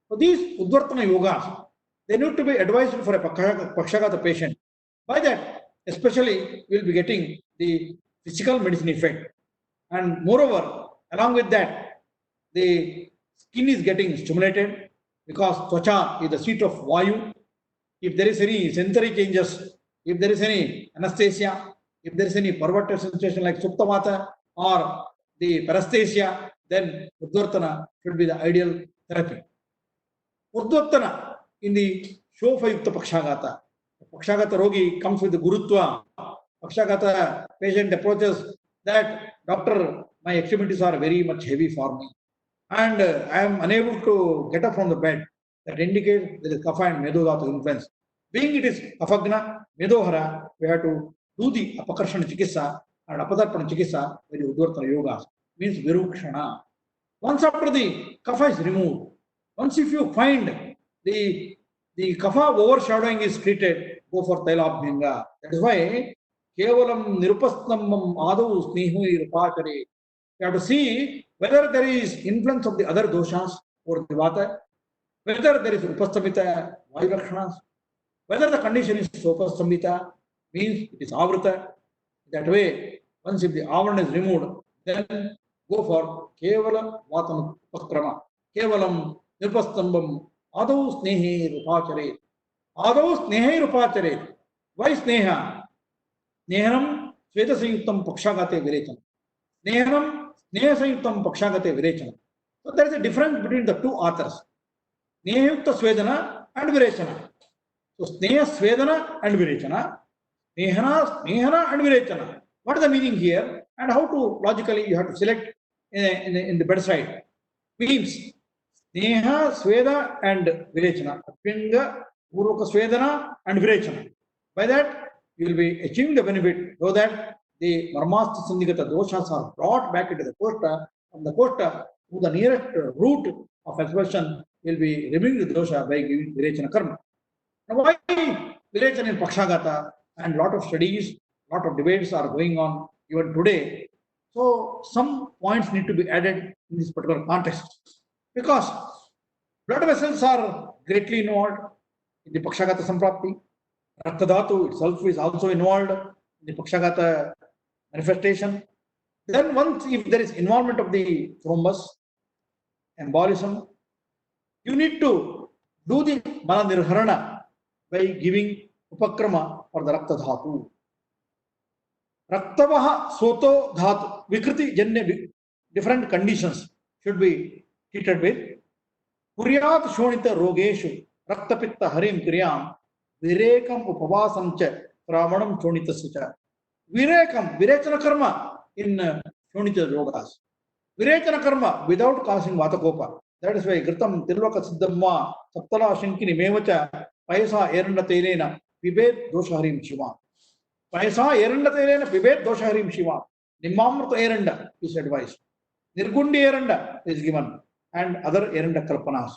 [SPEAKER 2] So these Udvartana yogas, they need to be advised for a Pakshagata patient. By that, especially, we will be getting the physical medicine effect. And moreover, along with that, the skin is getting stimulated because Twacha is the seat of Vayu. If there is any sensory changes, if there is any anesthesia, if there is any perverted sensation like Suptamata or the paresthesia, then Udvartana should be the ideal therapy. Udvartana in the Shofa-yukta Pakshagata. Pakshagata Rogi comes with the Gurutva. Pakshagata patient approaches that, doctor, my extremities are very much heavy for me. And I am unable to get up from the bed. That indicates there is Kapha and Medodhatu influence. Being it is Afagna, Medohara, we have to do the Apakarshana Chikissa and Apadarpana Chikissa with the Udvartana Yoga. Means Virukshana. Once after the Kapha is removed, once if you find the Kapha overshadowing is treated, go for Tailabhyanga. That is why Kevalam Nirupasnamam Adu Snehu Irupachare. You have to see whether there is influence of the other doshas or the vata, whether there is upastamita, vayu whether the condition is sopastamita, means it is avrata. That way, once if the avarana is removed, then go for kevala vatana pakrama, kevalam nirpastambam adau snehe rupachare. Adau snehe rupachare. Why sneha? Snehanam sveta sanyuktam pakshagate virechanam. Snehanam Sneha-sanyuktam Pakshagate Virechana. So there is a difference between the two authors. Sneha-yukta Svedana and Virechana. So Sneha Svedana and Virechana. Snehana and Virechana. What is the meaning here and how to logically you have to select in the bedside? Means Sneha, Sveda and Virechana. Apyanga, Purvaka Svedana and Virechana. By that you will be achieving the benefit so that the Marmastha Sandhigata doshas are brought back into the Koshta. From the Koshta to the nearest root of expulsion will be removing the dosha by giving Virechana Karma. Now, why Virechana in Pakshagata? And lot of studies, lot of debates are going on even today. So, some points need to be added in this particular context. Because blood vessels are greatly involved in the Pakshagata Samprapti. Raktadhatu itself is also involved in the Pakshagata manifestation. Then once if there is involvement of the thrombus, embolism, you need to do the Mala Nirharana by giving Upakrama for the Rakta Dhatu. Raktavaha Soto Dhatu, Vikriti Janya, different conditions should be treated with. Kuryat Shonita Rogeshu, Raktapitta Harim Kriyam, Virekam Upavasam Cha, Ravanam Shonita Sicha. Virekam, Virechana Karma in Shonita Yogas. Virechana Karma without causing Vatakopa. That is why Gritam Tilvaka Siddhamma, Saptala Shinkini Mevacha, Paisa Eranda Telena, Pibet Dosharim Shiva. Paisa Eranda Telena, Pibet Dosharim Shiva. Nimamrta Eranda is advised. Nirgundi Eranda is given and other Eranda Kalpanas.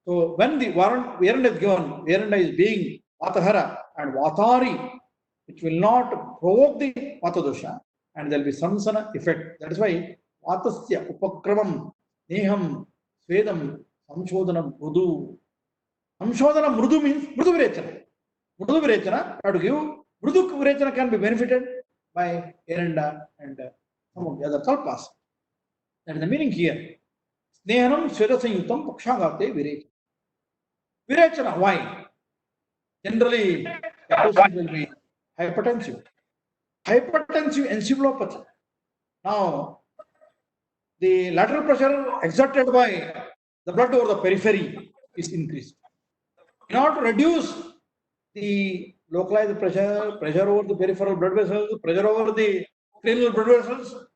[SPEAKER 2] So when the Eranda is given, Eranda is being Vatahara and Vatari, which will not provoke the Vata dosha, and there will be samsana effect. That is why Vatasya Upakramam Neham Svedam Samshodanam Mrudu. Samshodanam Mrudu means Mrudu Virechana. Mrudu Virechana, how to give Mrudu Virechana can be benefited by Eranda and some of the other kalpas. That is the meaning here. Snehanam Svedasanyutam Pakshagate Virechana. Virechana, why? Generally, the patient will be hypertensive. Hypertensive encephalopathy. Now, the lateral pressure exerted by the blood over the periphery is increased. In order to reduce the localized pressure over the peripheral blood vessels, pressure over the cranial blood vessels,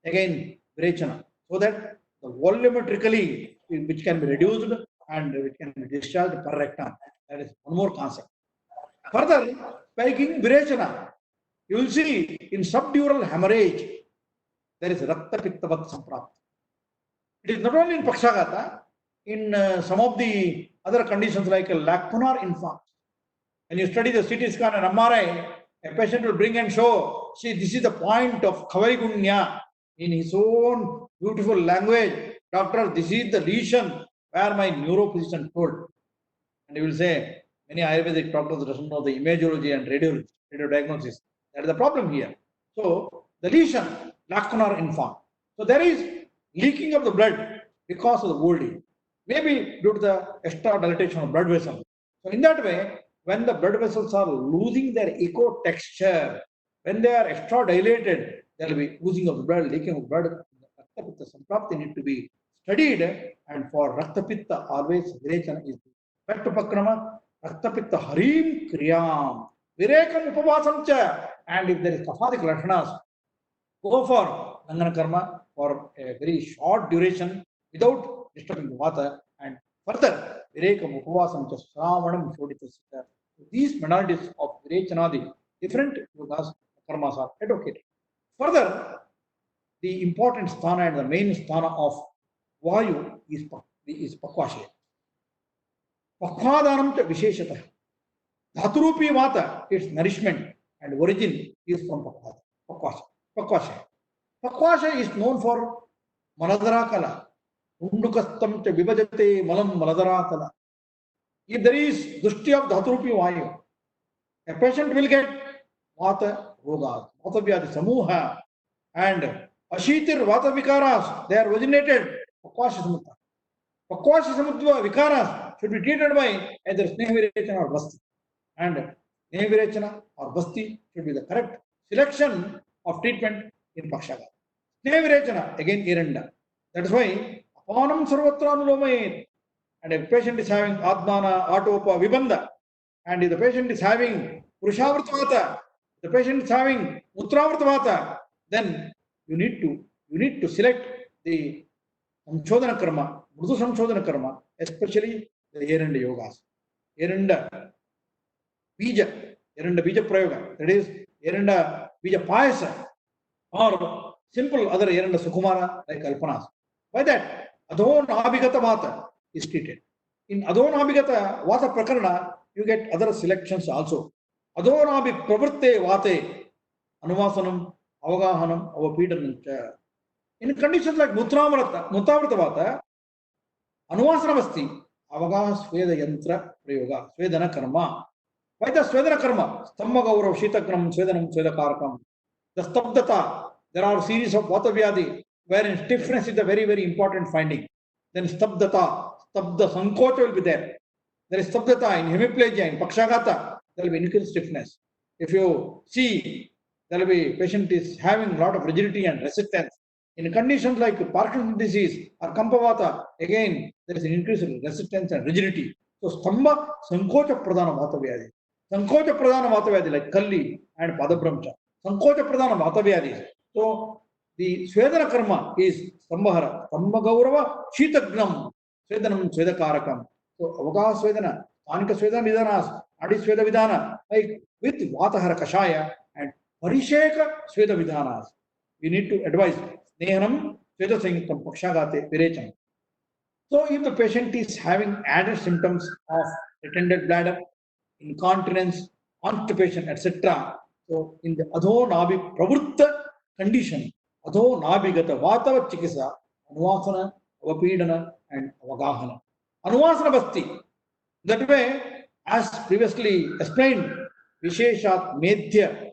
[SPEAKER 2] again Virechana, so that the volumetrically which can be reduced and which can be discharged per rectum. That is one more concept. Further, by giving Virechana, you will see in subdural hemorrhage, there is Rakta Pitta Vat Samprapti. It is not only in Pakshagata, in some of the other conditions like a lacunar infarct. When you study the CT scan and MRI, a patient will bring and show, see, this is the point of Kavaigunya in his own beautiful language. Doctor, this is the lesion where my neurophysician told. And he will say, many Ayurvedic doctors doesn't know the imagology and radio diagnosis. That is the problem here. So the lesion, lacunar infarct. So there is leaking of the blood because of the old age. Maybe due to the extra dilatation of blood vessels. So in that way, when the blood vessels are losing their echo texture, when they are extra dilated, there will be oozing of blood, leaking of blood. Rakta Pitta Samprapti need to be studied, and for Rakta Pitta always Virechana is Pettupakrama, Rakta Pitta Harim Kriyam, Virekam Upavasam cha, and if there is Kaphadik Lakshanas, go for Dangana Karma for a very short duration without disturbing the water, and further Virekam Upavasam cha Sravanam Shodita. These modalities of Virechana, different yogas, karmas are advocated. Further, the important sthana and the main sthana of Vayu is Pakvashaya. Pakvadanam cha Visheshatah. Dhaturupi Vata, its nourishment and origin is from Pakvashaya. Pakvashaya is known for Maladara Kala. Undukastam cha Vibhajate Malam Maladara Kala. If there is Dushti of Dhaturupi Vayu, a patient will get Vata Rogas, Vata Vyadi Samuha, and Ashitir Vata Vikaras, they are originated Pakvasha Samutta. Pakvasha Samutta Vikaras should be treated by either Snehavirechana or Basti. And Snehavirechana or Basti should be the correct selection of treatment in Pakshagata. Snehavirechana, again Iranda. That is why Apanam Sarvatra Anulomayet. And if the patient is having Adnana, Atopa, Vibanda, and if the patient is having Purushavartavata, the patient is having Uttaravartavata, then you need to select the Samshodhana Karma, Mrudu Samshodhana Karma, especially the Eranda Yogas. Eranda Bija Prayoga, that is Eranda Bija Payasa, or simple other Eranda Sukumara like Kalpanas. By that, Adho Nabhigata Vata is treated. In Adho Nabhigata Vata Prakarana, you get other selections also. Adho Nabhi Pravritte Vate, Anuvasanam, Avagahanam, Avapedanam. In conditions like Muttavrata Vata, Anuvasana Vasti, Avagaha Sweda Yantra Prayoga, Svedana Karma. Why the Svedana Karma? Stamba Gaurav, Shitakram, Svedanam, Svedakarakam. The Stabdata, there are series of Vata Vyadi, wherein stiffness is a very, very important finding. Then Stabdata, Stabda Sankocha will be there. There is Stabdata in hemiplegia, in Pakshagata, there will be increased stiffness. If you see, there will be patient is having a lot of rigidity and resistance. In conditions like Parkinson's disease or Kampavata, again, there is an increase in resistance and rigidity. So Stamba Sankocha Pradhana Vata Vyadi. Sankocha Pradhana Vata Vyadi like Kalli and Padabramcha. Sankocha Pradhana Vata Vyadi. So the Svedana Karma is Stambahara, Stamba Gaurava, Shitagnam, Svedanam, Svedakarakam. So Avagaha Svedana, Stanika Svedana Vidanas, Adi Sveda Vidana, like with Vatahara Kashaya and Parisheka Sveda Vidanas. We need to advise Snehanam, Sveda Sanghitam, Pakshagate, Virechana. So if the patient is having added symptoms of retended bladder, incontinence, constipation, etc. So in the Adho Nabi Pravutta condition, Adho Nabhigata Vatava Chikisa, Anuvasana, Avapedana, and Avagahana. Anuvasana Basti. That way, as previously explained, Visheshat Medhya,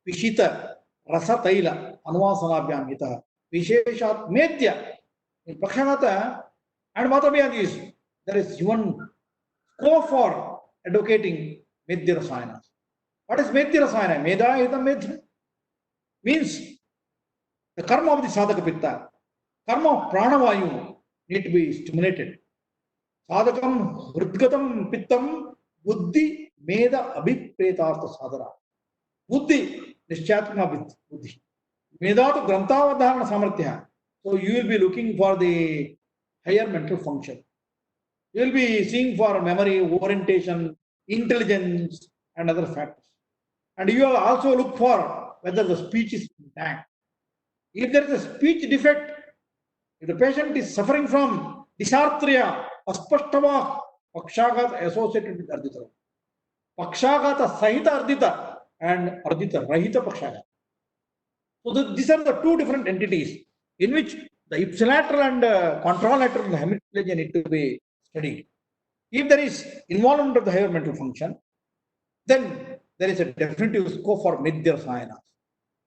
[SPEAKER 2] Vishita, Rasa Taila, Anuvasanabhyam Hita, Visheshat Medhya. In Pakshagata and Vatavyanis, there is even scope for advocating Medhya Rasayanas. What is Medhya Rasayana? Meda Hita Medhya means the karma of the sadhaka pitta, karma of pranavayu need to be stimulated. Sadhakam hridgatam pittam buddhi meda abhipretartha sadhara. Buddhi, nischatma buddhi. Vedatu Grantavadharana Samarthya. So you will be looking for the higher mental function. You will be seeing for memory, orientation, intelligence, and other factors. And you will also look for whether the speech is intact. If there is a speech defect, if the patient is suffering from dysarthria, aspashtava, pakshagat associated with ardita, pakshagata sahita ardita and ardita rahita pakshagat. So these are the two different entities in which the ipsilateral and contralateral hemiplegia need to be studied. If there is involvement of the higher mental function, then there is a definitive scope for Medhya Rasayana.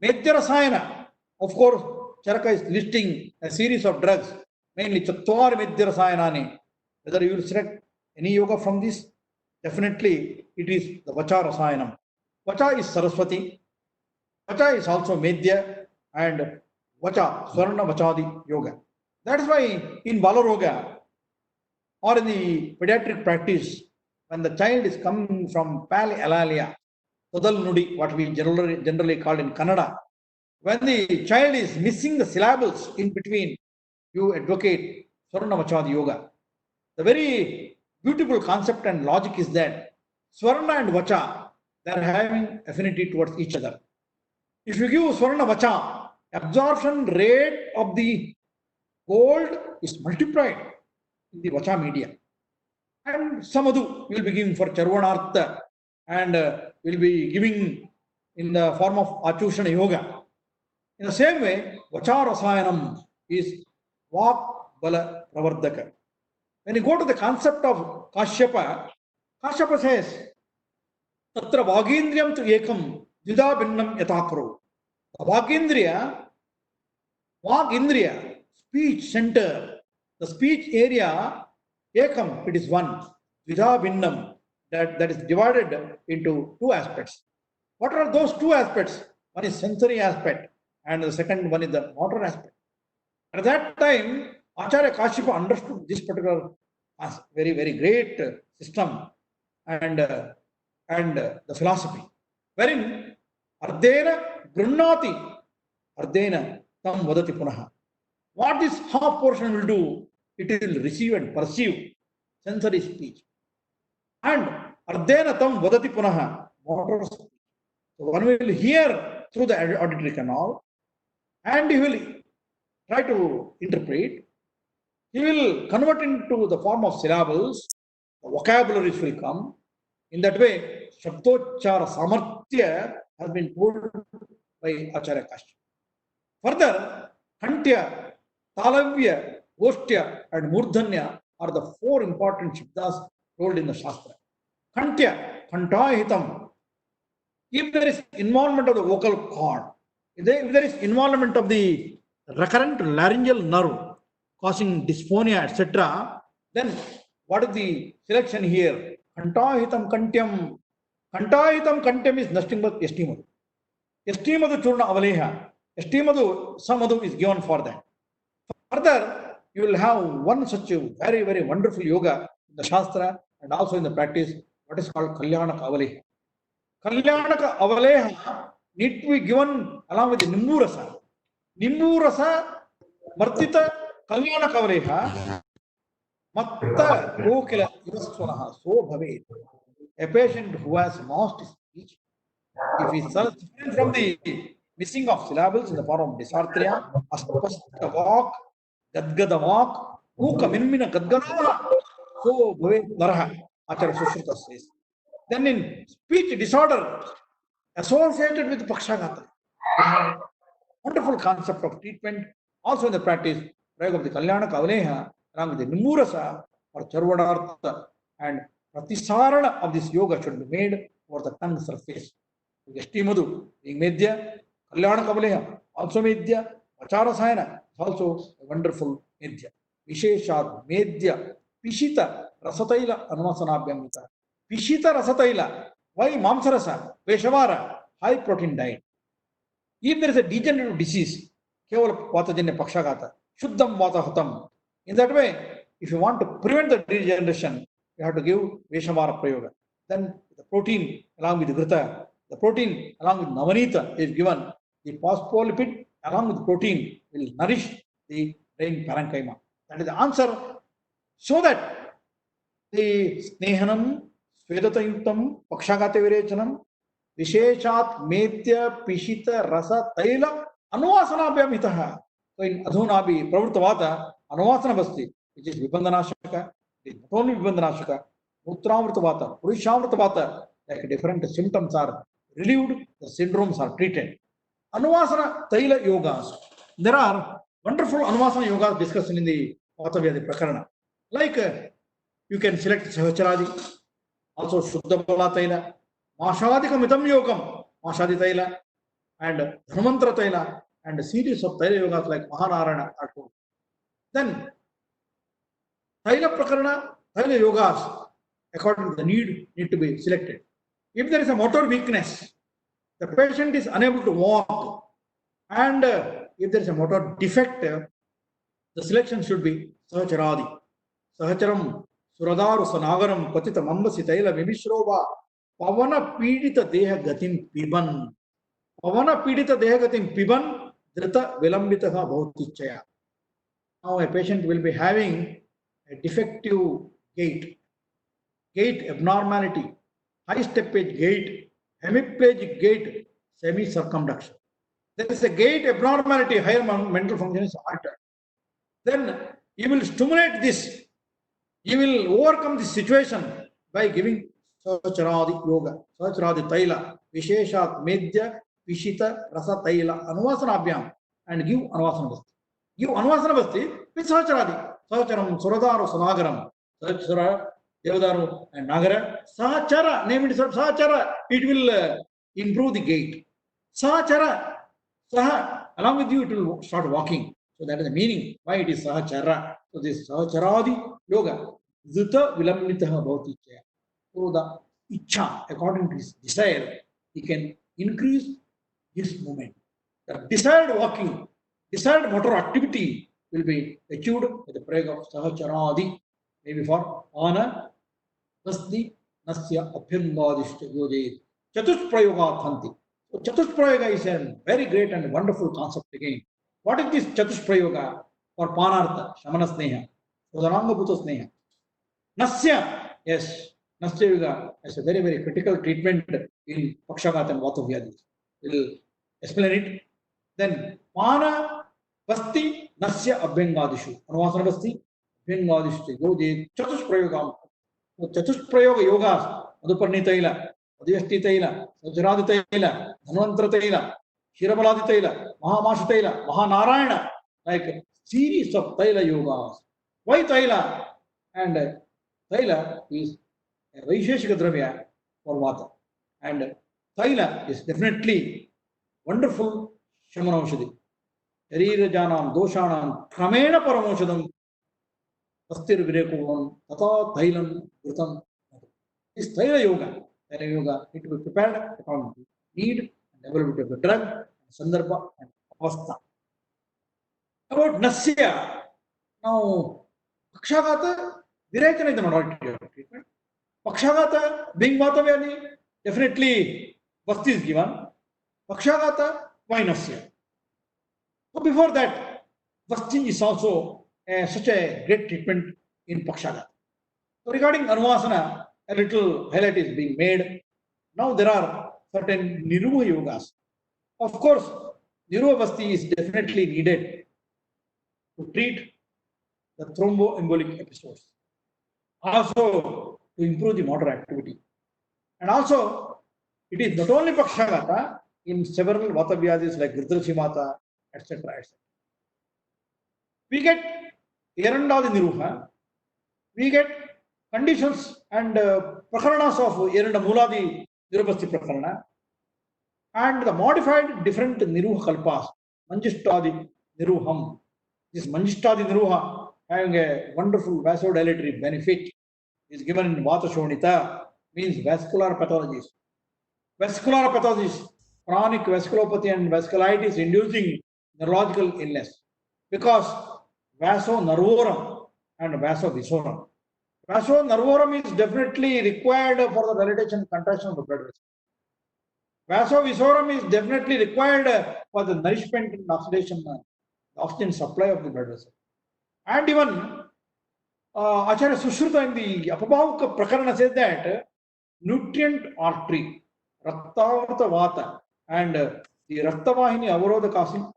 [SPEAKER 2] Medhya Rasayana, of course, Charaka is listing a series of drugs, mainly Chatwar Medhya Rasayanani. Whether you will select any yoga from this, definitely it is the Vacha Rasayanam. Vacha is Saraswati, Vacha is also Medhya, and Vacha, Swarna Vachadi Yoga. That is why in Balaroga or in the pediatric practice, when the child is coming from Pali Todal Nudi, what we generally call in Kannada, when the child is missing the syllables in between, you advocate Swarna Vachadi Yoga. The very beautiful concept and logic is that Swarna and Vacha, they are having affinity towards each other. If you give Swarna Vacha, absorption rate of the gold is multiplied in the Vacha media. And Samadhu will be giving for Charvanartha and will be giving in the form of Achushana Yoga. In the same way, Vacha Rasayanam is Vak Bala Pravardhaka. When you go to the concept of Kashyapa, Kashyapa says, Tatra Vagindriyam tu ekam Dvida Binnam Yathapro. The Vagindriya, speech center, the speech area, ekam, it is one. Dvida Binnam, that is divided into two aspects. What are those two aspects? One is sensory aspect, and the second one is the motor aspect. At that time, Acharya Kashyapa understood this particular very, very great system and the philosophy, wherein Ardena Grunnati, Ardena Tam Vadati Punaha. What this half portion will do, it will receive and perceive sensory speech. And Ardena Tam Vadati Punaha, motor speech. So one will hear through the auditory canal and he will try to interpret. He will convert into the form of syllables, the vocabularies will come. In that way, Shabdochara Samarthya has been told by Acharya Kashyapa. Further, Kantya, Talavya, Goshtya, and Murdhanya are the four important Shabdas told in the Shastra. Kantya, Kantahitam. If there is involvement of the vocal cord, if there is involvement of the recurrent laryngeal nerve causing dysphonia, etc., then what is the selection here? Kantahitam Kantyam. Kantahitam Kantyam is nothing but Yashtimadu. Yashtimadu Churna Avaleha. Yashtimadu Samadu is given for that. Further, you will have one such a very, very wonderful yoga in the Shastra and also in the practice, what is called Kalyanaka Avaleha. Kalyanaka Avaleha need to be given along with the Nimbu Rasa. Nimbu Rasa Martita Kalyanaka Avaleha Matta Kokila Yaswanaha So Bhavet. A patient who has lost his speech, if he is suffering from the missing of syllables in the form of dysarthria, aspasta walk, gadgada walk, uka minmina gadgada, so bhavet naraha, Acharya Sushruta says. Then in speech disorder associated with Pakshagata, wonderful concept of treatment, also in the practice, Prayog of the Kalyanaka Avaleha, along with the Nimurasa or Charvanartha and Pratisarana of this yoga should be made over the tongue surface. Yashtimadu being Medhya, Kalyanaka Avaleha also Medhya, Vacharasayana also a wonderful Medhya. Visheshat Medhya, Pishita Rasataila Anumasanabhyamita. Pishita Rasataila, why Mamsarasa, Veshavara, high protein diet. If there is a degenerative disease, Kevala Vatajanya Pakshagata, Shuddham Vatahatam. In that way, if you want to prevent the degeneration, you have to give Veshavara Prayoga. Then the protein along with the Grita, the protein along with Navanita is given. The phospholipid along with protein will nourish the brain parenchyma. That is the answer. So that the snehanam, svedata-yuktam, pakshagate virechanam, visheshat medya pishita rasa taila anuvasanabhyam itaha. So in adhunabi pravruttavata anuvasana basti, which is vibandhanashaka, it is not only vibandhanashaka, mutramruttavata, purushamruttavata, like different symptoms are relieved, the syndromes are treated. Anuvasana taila yogas. There are wonderful anuvasana yogas discussed in the Vatavyadi Prakarana. Like you can select Sahacharadi, also Shuddha Bala Taila, Mashadika Mitam Yogam, Mashadi Taila, and Dharmantra Taila, and a series of Taila yogas like Mahanarayana are told. Then Taila Prakarana, Taila yogas, according to the need to be selected. If there is a motor weakness, the patient is unable to walk, and if there is a motor defect, the selection should be Sahacharadi. Sahacharam Suradaru Sanagaram Patita Mambasi Taila Vimishroba Pavana Pidita Deha Gatim Piban. Pavana Pidita Deha Gatim Piban Drita Vilambitaha Bhautichaya. Now a patient will be having a defective gait abnormality, high steppage gait, hemiplegic gait, semi-circumduction. There is a gait abnormality, higher mental function is altered. Then you will stimulate this. You will overcome this situation by giving Sahacharadi yoga, Sahacharadi taila, Visheshat medya pishita rasa taila, Anuvasanabhyam, and give Anuvasana basti. Give Anuvasana basti with Sahacharadi. Sahacharam Suradaru Sanagaram, Sahachara, Devadaru, and Nagara. Sahachara, name it Sahachara, it will improve the gait. Sahachara, Saha, along with you, it will start walking. So that is the meaning why it is Sahachara. So this Sahacharadi yoga, Zita Vilambitaha Bhautichaya. So the Icha, according to his desire, he can increase his movement. The desired walking, desired motor activity will be achieved with the prayer of Sahacharadi, maybe for Ana, Vasti, Nasya, Abhyambadishta Yoje, Chatusprayoga. So Chatusprayoga is a very great and wonderful concept again. What is this Chatusprayoga? For Panartha, Shamana Sneha, Udaranga Bhuta Sneha. Nasya, yes, Nasya Yoga is a very, very critical treatment in Pakshagata and Vatavyadi. We'll explain it. Then Pana, Vasti, Nasya, Abhyangadishu. Anuvasana Vasti, Abhyangadishu. Yoje, Chatusprayoga. Chatusprayoga yogas, Madhuparni Taila, Adhyasti Taila, Sajradi Taila, Dhanvantra Taila, Shirabaladi Taila, Mahamashi Taila, Mahanarayana, like series of Taila yogas. Why Taila? And Taila is a Vaisheshika Dravya for Vata. And Taila is definitely wonderful Shamanaushadi. Sharira Janam, Doshanam, Kramena Paramoshadam, Astir Virekovam, Tata Thailam, Grutam. This Thaila yoga need to be prepared according to need and availability of the drug, Sandarbha, and Avastha. About Nasya, now Pakshagata, Virechana is the modality of treatment. Pakshagata, being Vatavyadi, definitely Vasti is given. Pakshagata, why Nasya? So before that, Vasti is also such a great treatment in Pakshagata. So regarding Anuvasana, a little highlight is being made. Now there are certain Niruva yogas. Of course, Niruva Vasti is definitely needed to treat the thromboembolic episodes. Also to improve the motor activity. And also, it is not only Pakshagata, in several Vatavyadis like Gridrashimata, etc. etc. We get Erandadi Niruha, we get conditions and prakaranas of Eranda Muladi Nirupasti Prakarana, and the modified different Niruha Kalpas, Manjishtadi Niruham. This Manjishtadi Niruha having a wonderful vasodilatory benefit is given in Vata Shonita, means vascular pathologies. Vascular pathologies, chronic vasculopathy and vasculitis inducing neurological illness, because vasonervorum and vasovisorum. Vasonervorum is definitely required for the dilatation and contraction of the blood vessel. Vasovisorum is definitely required for the nourishment and oxidation, oxygen supply of the blood vessel. And even Acharya Sushruta in the Apabhavaka Prakarana says that nutrient artery, Raktavarta Vata, and the Raktavahini Avarodha causing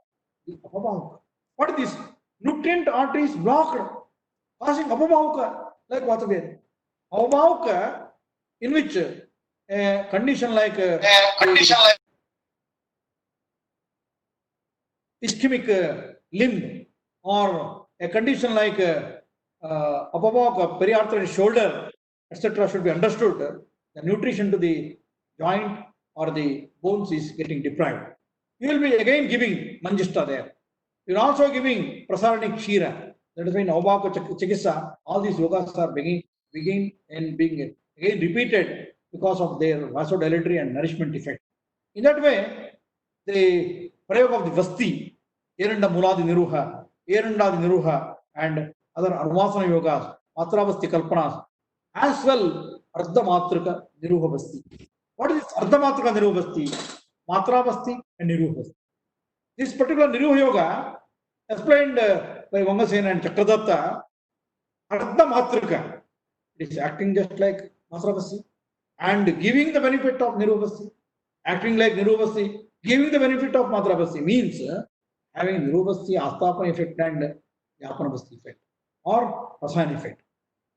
[SPEAKER 2] the Apabhavaka. What is this? Nutrient artery is blocked, causing Apabhavaka, like Vataveda. Apabhavaka, in which a condition like ischemic limb or a condition like Apabhavaka, periarthritis shoulder, etc. should be understood. The nutrition to the joint or the bones is getting deprived. You will be again giving Manjishta there. You are also giving Prasaranic Shira. That is why in Apabhavaka Chikitsa, all these yogas are begin and being again repeated because of their vasodilatory and nourishment effect. In that way, the Prayog of the Vasti, Eranda Muladi Niruha, Erandadi Niruha, and other Arvasana yogas, Matravasti Kalpanas, as well Ardhamatrika Niruha Vasti. What is Ardhamatrika Niruha Vasti? Matravasti and Niruha Vasti. This particular Niruha yoga, explained by Vangasena and Chakradatta, Ardhamatrika, it is acting just like Matravasti and giving the benefit of Niruha Vasti. Acting like Niruvasti, giving the benefit of Matravasti means having Niruvasti, Astapana effect and Yapanavasti effect or Rasayan effect.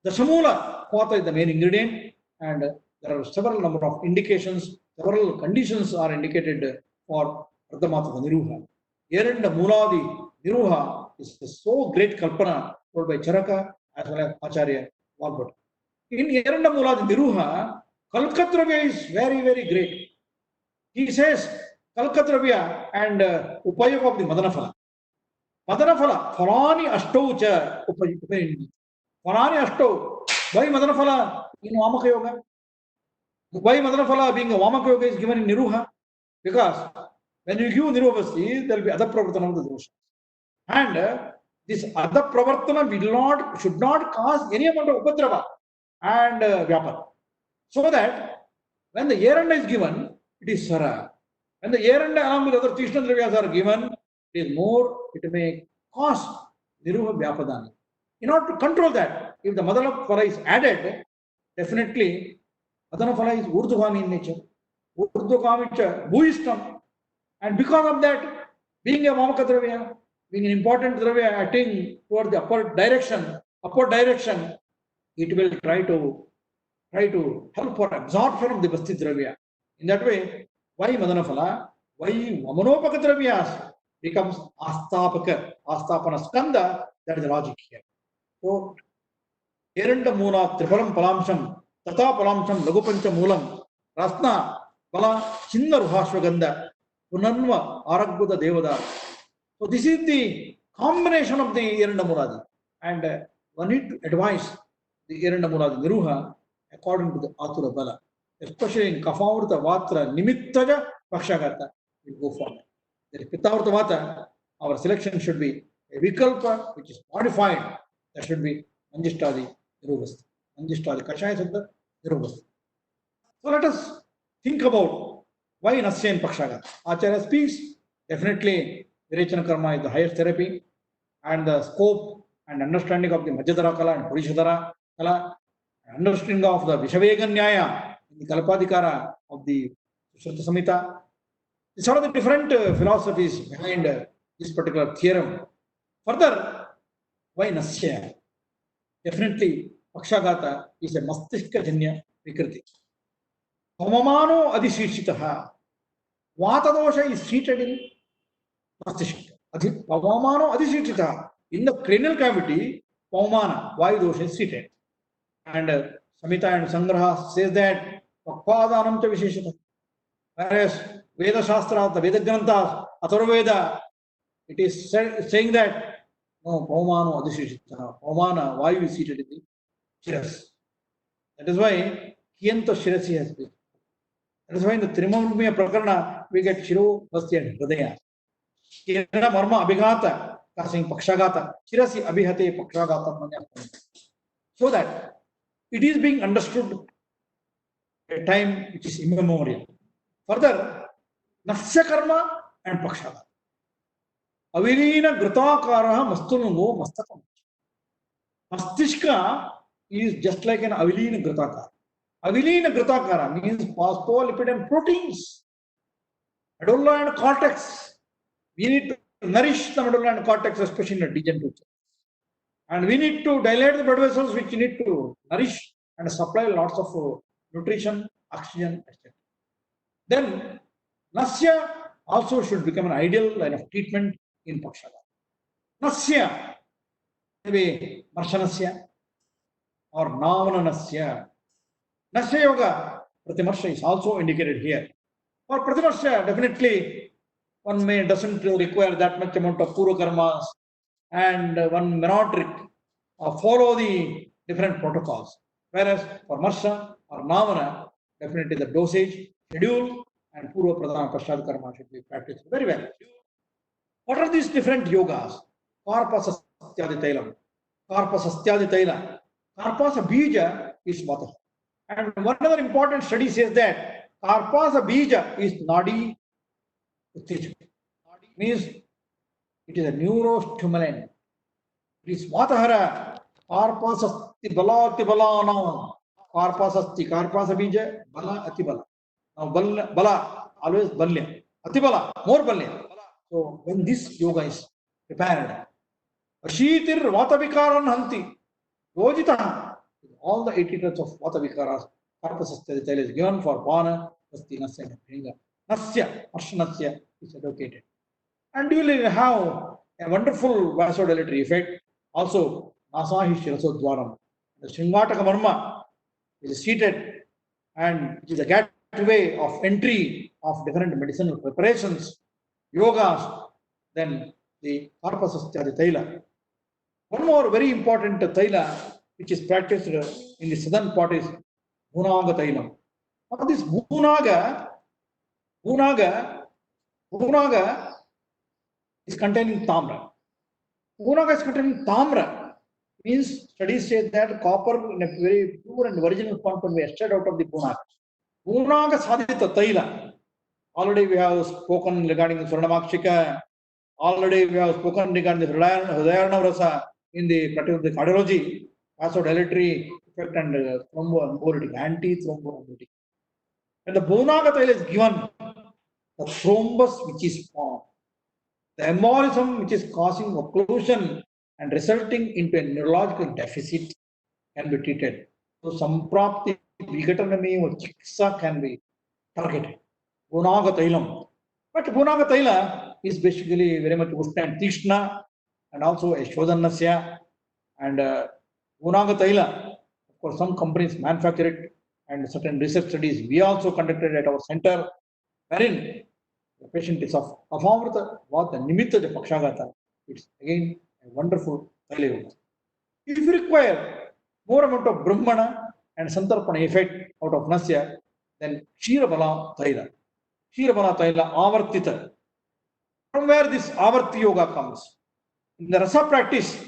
[SPEAKER 2] The Shamula Vata is the main ingredient, and there are several number of indications, several conditions are indicated for Ardhamataka Niruha. Eranda Muladi Niruha is a so great Kalpana told by Charaka as well as Acharya Valbhat. In Eranda Muladi Niruha, Kalkatravya is very, very great. He says Kalkatravya and Upayog of the Madanaphala. Madanaphala, Phalani Ashtaucha Upayindi. Phalani Ashtau. Why Madanaphala in Vamaka Yoga? Why Madanaphala being a Vamaka Yoga is given in Niruha? Because when you give Niruvasti, there will be other pravartana of the dosha. And this other pravartana should not cause any amount of upadrava and vyapar. So that when the Yeranda is given, it is Sara. When the Yeranda along with other Tishna Dravyas are given, it is more, it may cause Niruha Vyapadani. In order to control that, if the Madanaphala is added, definitely Madanaphala is Urdhvami in nature. Urdhvami Bhuishtam. And because of that, being a Vamaka Dravya, being an important Dravya acting toward the upward direction, it will try to help for absorption of the Vasti Dravya. In that way, why Madanaphala, why Vamanopaka Dravyas becomes Astapaka, Astapana Skanda, that is the logic here. So, Eranda Mula, Tripalam Palamsham, Tata Palamsham, Lagupancha Mulam, Rasna, Pala, Chinna Ruhashwaganda, Punanva, Aragbuda Devada. So, this is the combination of the Eranda Muladi. And one need to advise the Eranda Muladi Niruha according to the Atura Bala. Especially in Kafavrta Vatra Nimittaja Pakshagata, we go forward. There is Pittavrta Vata, our selection should be a Vikalpa which is modified. That should be Manjishtadi Niruvasti. Manjishtadi Kashaya Siddha Niruvasti. So let us think about why Nasya and Pakshagata. Acharya speaks, definitely Virechana Karma is the highest therapy, and the scope and understanding of the Majjadara Kala and Purishadara Kala, understanding of the Vishavega Nyaya, the Kalpadikara of the Shruta Samhita. These are the different philosophies behind this particular theorem. Further, why Nasya? Definitely, Pakshagata is a Mastistka Janya Vikriti. Pavamano Adishishitaha. Vata dosha is seated in Mastistka. Pavamano Adishishitaha. In the cranial cavity, Pavamana, Vayu dosha is seated. And Samhita and Sangraha says that Pakpadanam cha Visheshata. Whereas Veda Shastra, the Veda Granthas, Atharvaveda, it is saying that no, Pavamano Adishishita, Pavamana, Vayu is seated in the Shiras. That is why Kiyanto Shirasi has been. That is why in the Trimamurmiya Prakarana, we get Shiro, Vasti and Hridaya. Kirana Marma Abhigata, causing Pakshagata, Shirasi Abhihate Pakshagata. So that it is being understood at a time which is immemorial. Further, Nasya karma and Pakshagata. Avilina Gృతాకారः Mastulungo Mastakam. Mastishka is just like an Avilina Gృతాకార. Avilina Gృతాకార means phospholipid and proteins. Medulla and cortex. We need to nourish the medulla and cortex, especially in the degenerative. And we need to dilate the blood vessels, which need to nourish and supply lots of nutrition, oxygen, etc. Then Nasya also should become an ideal line of treatment in Pakshagata. Nasya, maybe Marshanasya or Navananasya. Nasya Yoga, Pratimarsha is also indicated here. For Pratimarsha, definitely one doesn't require that much amount of Purva Karmas, and one may not follow the different protocols. Whereas for Marsha or Navana, definitely the dosage, schedule, and Purva Pradhana Pashad Karma should be practiced very well. What are these different yogas? Karpasa Satyadi Tailam. Karpasa Satyadi Taila. Karpasa Bija is Vata. And one other important study says that Karpasa Bija is Nadi Uttejaka. Means it is a neurostimulant. It is Vatahara. Karpasasti Bala Tibalana. Karpasasti Karpasa Bija Bala Atibala. Now Bala always Balya. Atibala, more Balya. So when this yoga is prepared, Ashitir Vatavikaran Hanti, Yojita, all the 8 liters of Vatavikaras, Karpasastya is given for Bana, Pasti, Nasya, and Bringa. Nasya, Arshanasya is advocated. And you will have a wonderful vasodilatory effect. Also, Nasahi Shirasodwaram. The Sringataka Marma is seated and it is a gateway of entry of different medicinal preparations, yogas, then the Karpasastya Taila. One more very important Taila which is practiced in the southern part is Bhunaga Tailam. Now this Bhunaga is containing Tamra. Bhunaga is containing Tamra. Means studies say that copper in a very pure and original form can be extracted out of the Bhunaga. Bhunaga Sadhita Taila. Already we have spoken regarding the Swarnamakshika. Already we have spoken regarding the Hridayarna Rasa in the cardiology, vasodilatory effect and thromboembolic, anti-thromboembolic. And the Bhunaga Taila is given the thrombus which is formed, the embolism which is causing occlusion and resulting into a neurological deficit can be treated. So Samprapti, Vigatanami or Chiksa can be targeted. Bhunaga Tailam. But Bhunaga Taila is basically very much Ushna and Tishna and also a Shodhanasya. And Bhunaga Taila, of course, some companies manufacture it and certain research studies we also conducted at our center, wherein the patient is of Avamrita, what the Nimitta de Pakshagata. It's again a wonderful Taila yoga. If you require more amount of Brahmana and Santarpana effect out of Nasya, then Kshirabala Taila. Kshirabala Taila Avartita. From where this Avarti yoga comes? In the Rasa practice,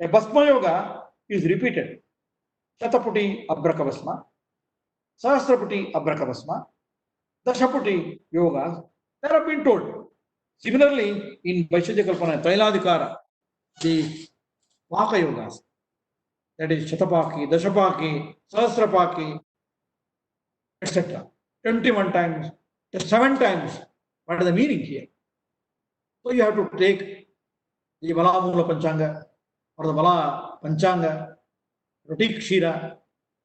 [SPEAKER 2] a Bhasma yoga is repeated. Shataputi Abrakavasma, Sahasraputi Abrakavasma, Dashaputi yogas, they have been told. Similarly, in Vaishyajakalpana, Tailadikara, the Vaka yogas, that is Shatapaki, Dashapaki, Sahasrapaki, etc. 21 times, 7 times. What is the meaning here? So you have to take the Bala Mula Panchanga or the Bala Panchanga, roti Kshira,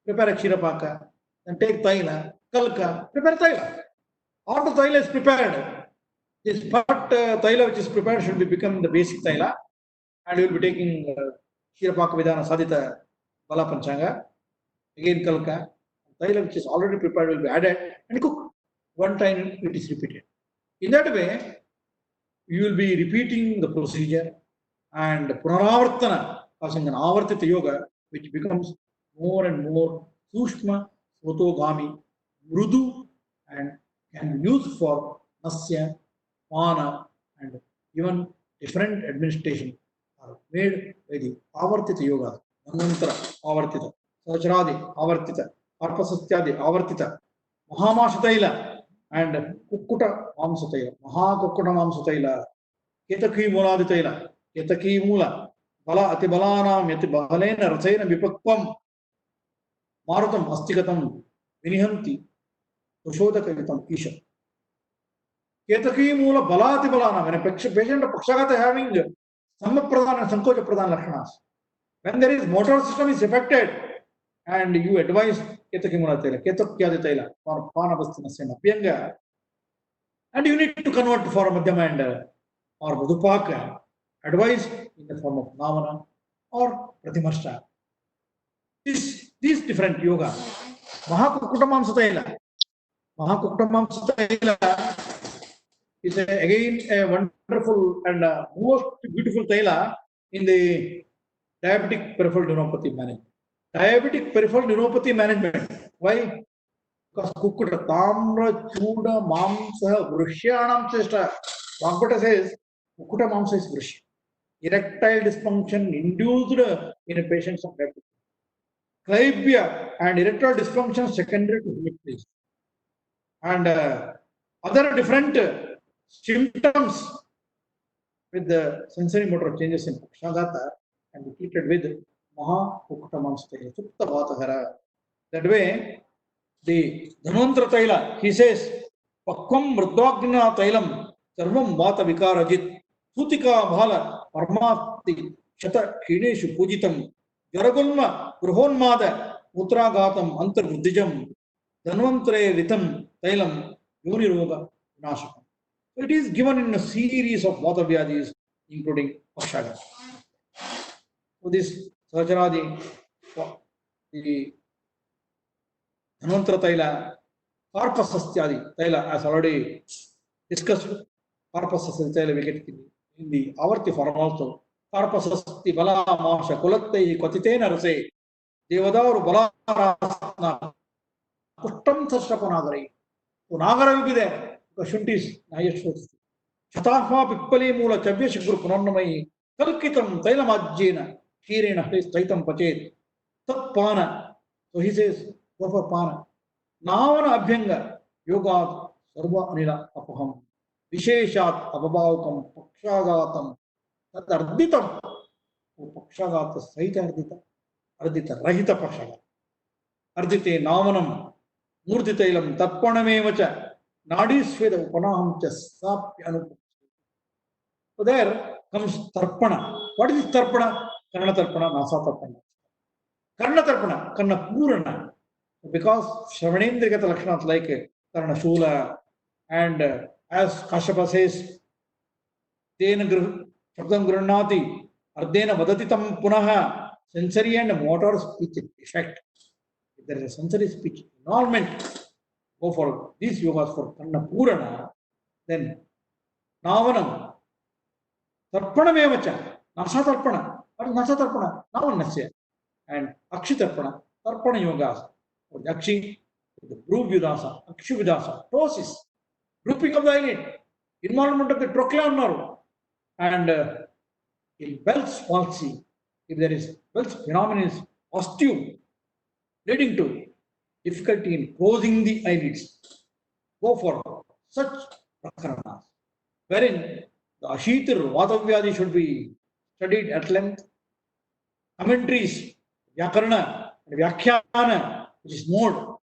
[SPEAKER 2] prepare a Kshira Paka, then take Taila, Kalka, prepare Taila. After Taila is prepared, this part Taila which is prepared should be become the basic Taila, and you will be taking Kshira Paka Vidana Sadhita Bala Panchanga, again Kalka, Taila which is already prepared will be added and cook. One time it is repeated. In that way, you will be repeating the procedure and Punaravartana causing an Avartita yoga which becomes more and more Sushma, Sotogami, Mrudu and can be used for Nasya, Mana and even different administration are made by the Avartita yoga, Manantara Avartita, Sacharadi Avartita, Karpasastyadi Avartita, Mahamashataila and Kukkuta Mamsataila, Maha Kukkuta Mamsataila, Ketaki Muladi Taila, Ketaki Mula, Bala Atibalana, Yatibalena, Rasaina Vipakvam, Maratham Astikatam, Vinihanti, Ushoda Kavitam Isha. Ketaki Mula Balati Balana, when a patient of Pakshagata having Samapradan and Sankocha Pradan Lakshanas. When there is motor system is affected and you advise Ketaki Mula Taila, Ketak Kyadi Taila, or Panabastina Sena Pianga, and you need to convert for Madhyama and or Madhupaka, advice in the form of Navana or Pratimarshta. These different yoga. Mahakukkutamam Sutaila. Mahakukkutamam Sutaila is again a wonderful and most beautiful taila in the diabetic peripheral neuropathy management. Diabetic peripheral neuropathy management. Why? Because Kukkuta Tamra Chuda Mamsa Vrishyanam Chesta. Vankata says Kukkuta Mamsa is Vrishya. Erectile dysfunction induced in a patient's of diabetes. Clavia and erectile dysfunction secondary to hemiplegia. And other different symptoms with the sensory motor changes in Pakshagata and be treated with Maha Kukkutamamstaya, Supta Vatahara. That way, the Dhanvantra Taila, he says, Pakvam Mridvagna Tailam, Sarvam Vata Vikarajit, Sutika Bhala, Parmati, Shata Kineshu Pujitam, Jaragulma, Gruhonmada, Utragatam, Antarbuddhijam, Dhanvantre Ritam Tailam, Yuniroga, Nashakam. So it is given in a series of Vata Vyadhis, including Pakshagata. So this Sahajaradi, the Dhanvantra Taila, Karpasasthyaadi Taila, as already discussed, Karpasasthyaadi Taila we get in the Avarti form also. Karpasasthi Bala Masha Kulattei Kwatitena Rase Devadaru Bala Rasna Pushtam Sashrapanagari. So Nagara will be there. The Shuntis Nayashwasti. Shataha Pippali Mula Chabyash Guru Pranamai Kalkitam Tailamajjena Kirena Taitam Pachet Tat So he says, go for Pana. Navana Abhyanga Yoga Sarva Anila Apaham Visheshat Ababhavakam Pakshagatam Tat Arditam Pakshagata Sahita Ardita Rahita Pakshagata Ardite Navanam Murtitailam Tatpanamevacha Nadisveda Upanaham Sapyanup. So there comes Tarpana. What is Tarpana? Karna Tarpana, Nasa Tarpana. Karna Tarpana, Karna Purana. Because Shravanendrigata Lakshanat like Karna Shula and as Kashyapa says, Tena Shabdam Granati, Ardena Vadatitam Punaha, sensory and motor speech effect. If there is a sensory speech involvement, go for these yogas for Karna Purana, then Navanam, Tarpana Mevacha, Nasa Tarpana, what is Nasa Tarpana? Navanasya, and Akshitarpana, Tarpana yogas. Yakshi, the Bru Vidasa, Akshu Vidasa, ptosis, drooping of the eyelid, involvement of the trochlear nerve, and in Bell's palsy, if there is Bell's phenomenon is osteo, leading to difficulty in closing the eyelids, go for such prakaranas, wherein the Ashitir Vatavyadi should be studied at length, commentaries, Vyakarana, Vyakhyana, which is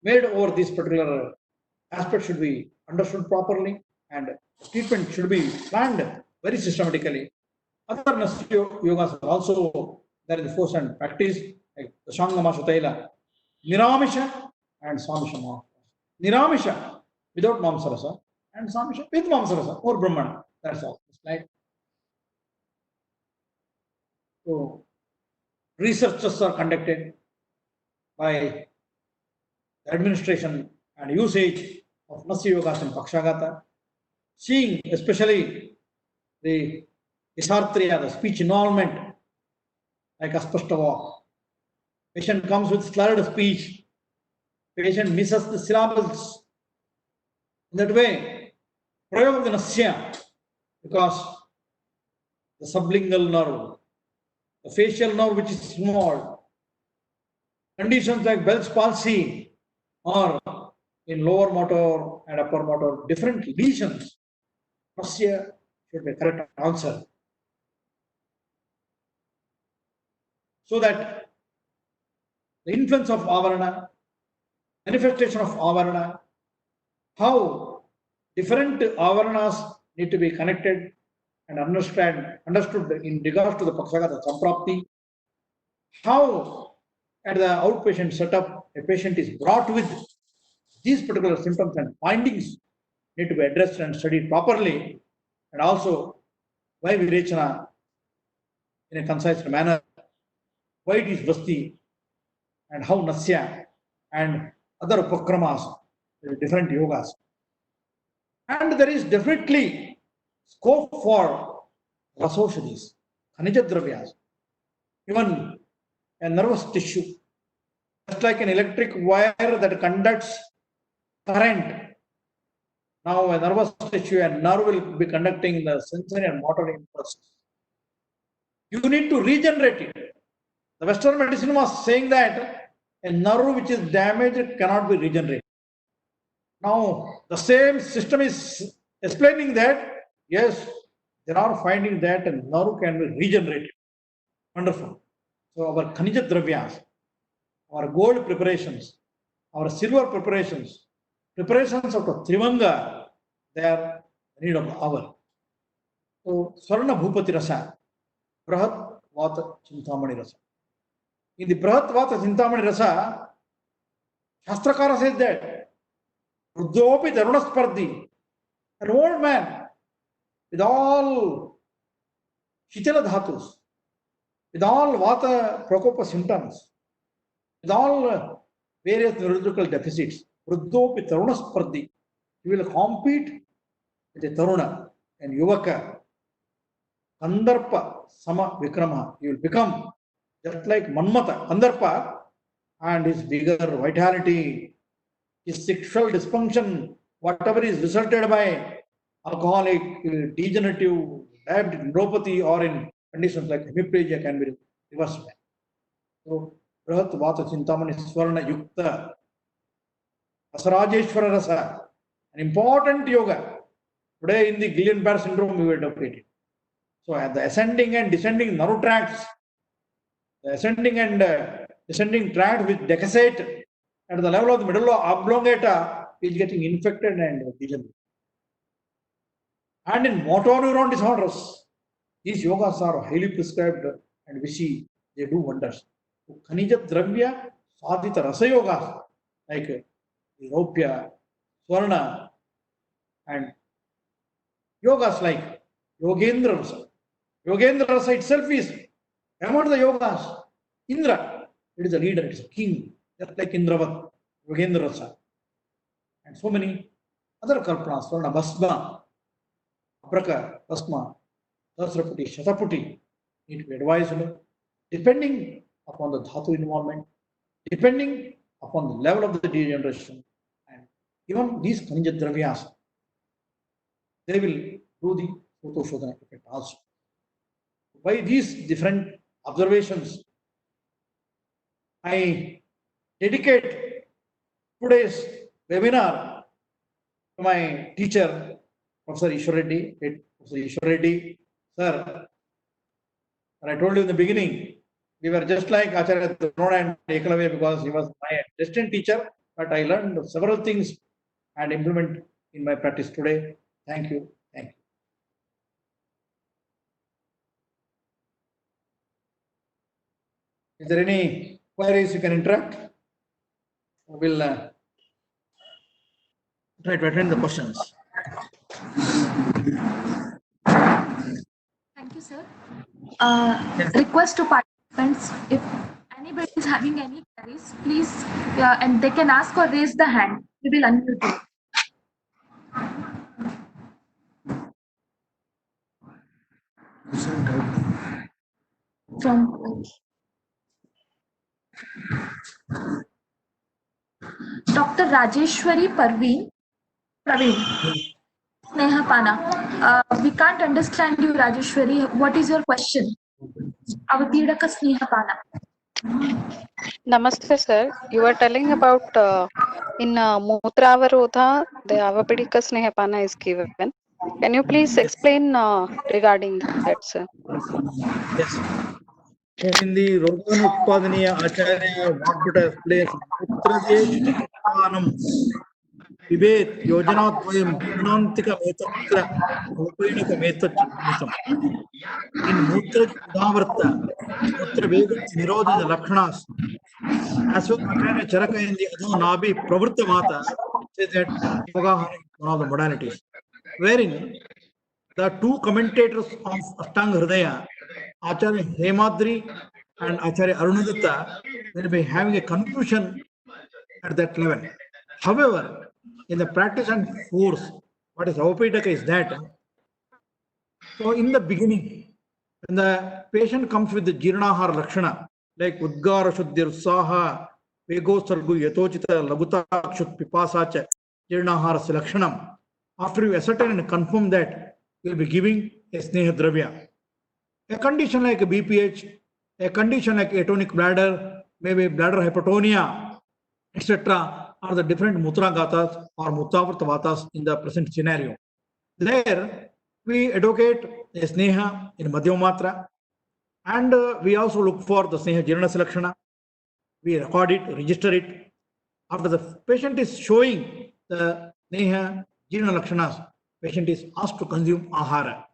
[SPEAKER 2] made over this particular aspect should be understood properly and treatment should be planned very systematically. Other yogas are also there in the force and practice, like the Shangama Shataila, Niramisha and Swamisha. Niramisha without Mamsarasa and Swamisha with Mamsarasa or Brahmana. That's all. Right? So researches are conducted by the administration and usage of Nasya Yogas and Pakshagata, seeing especially the Dysarthria, the speech involvement, like Aspashtava. Patient comes with slurred speech, patient misses the syllables. In that way, Prayog of the Nasya, because the sublingual nerve, the facial nerve which is small, conditions like Bell's palsy or in lower motor and upper motor, different lesions. Nasya should be correct answer. So that the influence of avarana, manifestation of avarana, how different avaranas need to be connected and understood in regards to the Paksagata Samprapti, how at the outpatient setup a patient is brought with these particular symptoms and findings need to be addressed and studied properly, and also why Virechana in a concise manner, why it is Vasti, and how Nasya and other Upakramas, different yogas. And there is definitely scope for Rasoshadis, Khanija Dravyas, even a nervous tissue, just like an electric wire that conducts current. Now a nervous tissue and nerve will be conducting the sensory and motor impulses. You need to regenerate it. The Western medicine was saying that a nerve which is damaged cannot be regenerated. Now the same system is explaining that yes, there are findings that a nerve can be regenerated. Wonderful. So our Khanija Dravyas, our gold preparations, our silver preparations, preparations of the Trivanga, they are the need of the hour. So Swarna Bhupati Rasa, Brahat Vata Chintamani Rasa. In the Brahat Vata Chintamani Rasa, Shastrakara says that Rudhopi Darunaspardi, an old man with all Shitala Dhatus, with all Vata Prakopa symptoms, with all various neurological deficits, Rudhopi Tarunaspardi, he will compete with a Taruna and Yuvaka, Kandarpa Sama Vikrama, he will become just like Manmata, Kandarpa, and his vigor, vitality, his sexual dysfunction, whatever is resulted by alcoholic, degenerative, diabetic neuropathy, or in conditions like hemiplegia can be reversed. So, Brahat Vata Chintamani Swarna Yukta, Asarajeshwara Rasa, an important yoga. Today in the Guillain-Barré syndrome we were educated. So at the ascending and descending nerve tracts, the ascending and descending tract with decussate at the level of the medulla oblongata is getting infected and degenerated. And in motor neuron disorders, these yogas are highly prescribed and we see they do wonders. So, Khanija Dravya Sadhita Rasa yogas like Europia, Swarna, and yogas like Yogendra Rasa. Yogendra Rasa itself is among the yogas. Indra, it is a leader, it is a king, just like Indravat, Yogendra Rasa. And so many other kalpanas, Swarna Bhasma, Abraka, Bhasma, Sahasraputi, Shataputi, need to be advised depending upon the dhatu involvement, depending upon the level of the degeneration, and even these Khanija Dravyas, they will do the Photoshodhana effect also. By these different observations, I dedicate today's webinar to my teacher, Professor Ishwar Reddy. Professor Ishwar Reddy, sir, and I told you in the beginning, we were just like Acharya Drona and Eklavya because he was my destined teacher, but I learned several things and implement in my practice today. Thank you. Thank you. Is there any queries you can interact? We'll try to attend the questions.
[SPEAKER 1] Thank you, sir. Request to participants, if anybody is having any queries, please, and they can ask or raise the hand. We will unmute you. From Dr. Rajeshwari Praveen, Sneha Pana. We can't understand you, Rajeshwari. What is your question? Avadhidaka Sneha Pana.
[SPEAKER 3] Namaste, sir. You were telling about in Mutravarodha, the Avapidika Snehapana is given. Can you please
[SPEAKER 2] Yes.
[SPEAKER 3] explain regarding that, sir?
[SPEAKER 2] Yes. In the Roganutpadaniya Acharya what to place Putradesh Paanam Pibet Yojanadvayam Purnantika Metatra Upainika Metachamitam. In Mutra Udavarta, Mutra Vega Nirodha the Lakshanas, as well Acharya Charaka in the Adho Nabi Pravritta Mata says that yoga is one of the modalities, wherein the two commentators of Ashtanga Hridaya, Acharya Hemadri and Acharya Arunadatta, will be having a confusion at that level. However, in the practice and force, what is Avapitaka is that, so in the beginning, when the patient comes with the Jirnahara Lakshana, like Udgara Shuddhir Saha, Vego Sargu Yatochita Laguta Kshut Pipasacha, Jirnahara Lakshanam, after you ascertain and confirm that, you will be giving a Sneha Dravya. A condition like a BPH, a condition like atonic bladder, maybe bladder hypertonia, etc., are the different Mutra Gathas or Muttavarta Vatas in the present scenario. There, we advocate a Sneha in Madhyamatra, and we also look for the Sneha Jirna Selakshana. We record it, register it. After the patient is showing the Sneha Jirna Lakshanas, patient is asked to consume Ahara.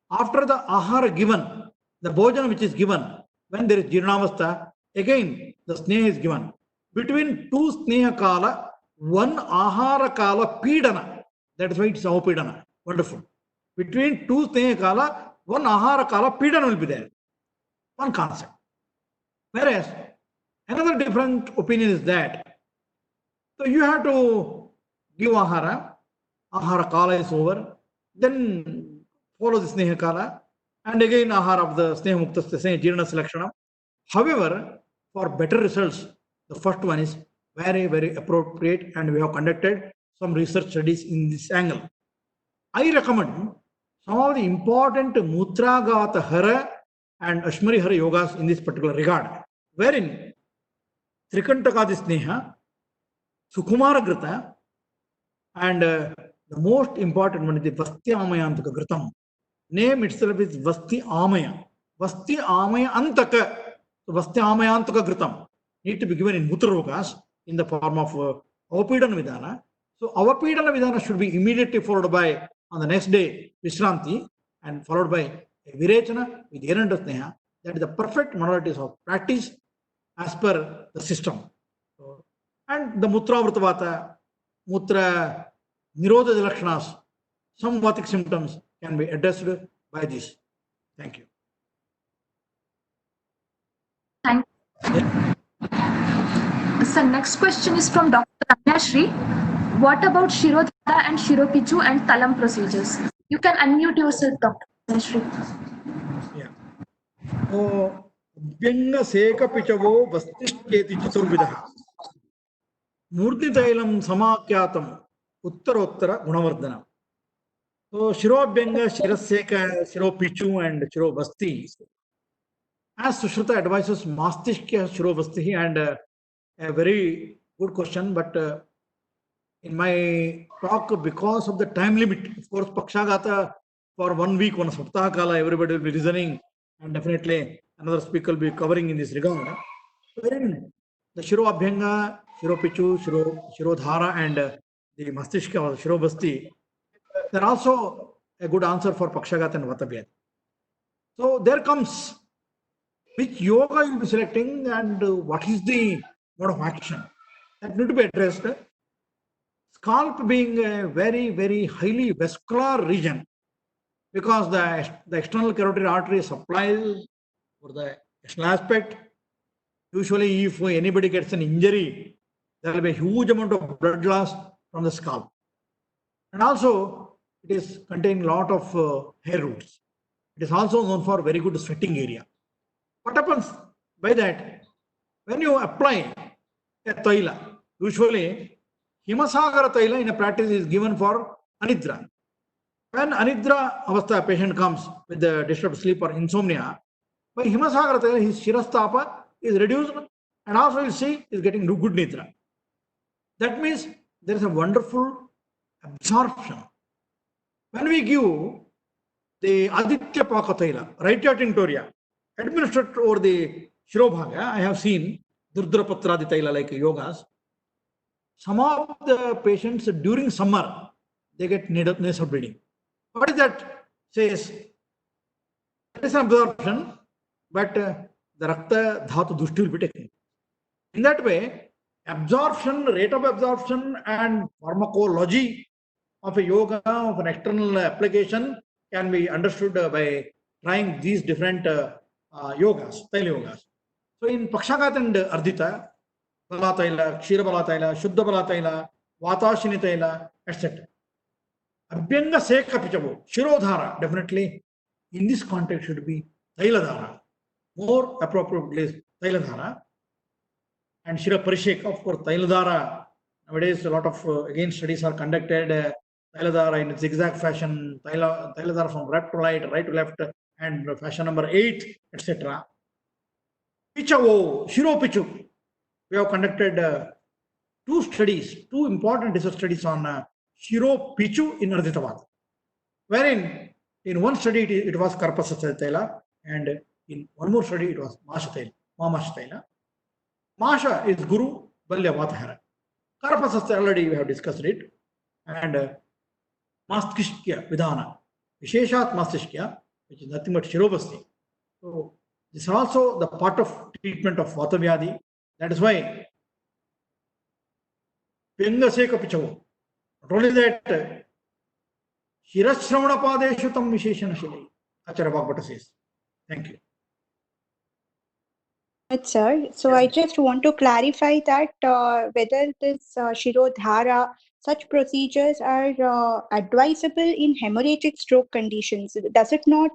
[SPEAKER 2] After the Ahara given, the Bhojan which is given, when there is Jirnavastha, again the Sneha is given. Between two Sneha Kala, one Ahara Kala Pidana. That is why it's Avapidana. Wonderful. Between two Sneha Kala, one Ahara Kala Pidana will be there. One concept. Whereas, another different opinion is that, so you have to give Ahara Kala is over, then follow the Sneha Kala, and again Ahara of the Sneha Mukta, Sneha Jirna Selakshana. However, for better results, the first one is very, very appropriate, and we have conducted some research studies in this angle. I recommend some of the important Mutragata Hara and Ashmari Hara yogas in this particular regard, wherein Trikantakadi Sneha, Sukumara Grita, and the most important one is the Vasti Amayantaka Gritam. Name itself is Vasti Amaya. Vasti Amaya Antaka. So Vasti Amayantaka Gritam need to be given in Mutrarogas in the form of Avapidana Vidana. So Avapidana Vidana should be immediately followed by, on the next day, Vishranti, and followed by a Virechana with Eranda Sneha. That is the perfect modalities of practice as per the system. So, and the Mutra Vrtavata, Mutra Nirodha Lakshanas, some Vatic symptoms can be addressed by this. Thank you.
[SPEAKER 1] Thank you. So next question is from Dr. Anyashri. What about Shirodhara and Shiropichu and Talam procedures? You can unmute yourself, Dr. Anyashri.
[SPEAKER 2] Yeah. So, Abhyanga Seka Pichavo Vastishteti Chaturvidaha. Murti Tailam Samakyatam Uttarottara Gunavardhana. So, Shirobhyanga, Shiraseka, Shiropichu, and Shirobasti. As Sushruta advises, Mastishkya Shirobasti, and a very good question, but in my talk, because of the time limit, of course, Pakshagata for 1 week, one Saptaha Kala, everybody will be listening, and definitely another speaker will be covering in this regard. Wherein the Shiro Abhyanga, Shiro Pichu, Shirodhara, and the Mastishka or Shirobasti, they're also a good answer for Pakshagata and Vatavya. So there comes which yoga you will be selecting and what is the mode of action that need to be addressed. Scalp being a very, very highly vascular region, because the external carotid artery supplies for the external aspect. Usually, if anybody gets an injury, there will be a huge amount of blood loss from the scalp. And also, it is containing a lot of hair roots. It is also known for very good sweating area. What happens by that? When you apply a taila, usually Himasagara taila in a practice is given for anidra. When anidra avastha patient comes with the disturbed sleep or insomnia, by Himasagara taila, his shirastapa is reduced, and also you see is getting good nidra. That means there is a wonderful absorption. When we give the Aditya Pakataila, Raitya Tinctoria, administered over the Shirobhaga, I have seen Durdrapatra Taila like yogas. Some of the patients during summer, they get nasal bleeding. What is that? Says there is an absorption, but the Rakta Dhatu Dushti will be taken. In that way, absorption, rate of absorption, and pharmacology of a yoga, of an external application can be understood by trying these different yogas, Taila yogas. So in Pakshagat and Ardita, Balataila, Kshira Balataila, Shuddha Balataila, Vatashini Taila, etc. Abhyanga Seka Pichavo, Shirodhara, definitely in this context should be Tailadhara. More appropriately Tailadhara. And Shira Parishek, of course, Tailadhara. Nowadays, a lot of again studies are conducted. Tailadhara in zigzag fashion, Tailadhara from left to right to left, and fashion number 8, etc. Pichavo, Shiro Pichu. We have conducted two important research studies on Shiro Pichu in Arditavad, wherein in one study it was Karpasa Taila, and in one more study it was Masha Taila, Mamasha Taila. Masha is Guru Balya Vatahara. Karpasa already we have discussed it, and Mastkishkya Vidhana, Visheshat Mastishkya, which is nothing but Shirobasti. So this is also the part of treatment of Vatavyadi. That is why Pengaseka Pichavo. Not only that, Shirashramana Padeshu Tam Visheshana Shili. Acharya Bhagbata says. Thank you.
[SPEAKER 4] Yes, sir. So I just want to clarify that whether this Shirodhara, such procedures are advisable in hemorrhagic stroke conditions. Does it not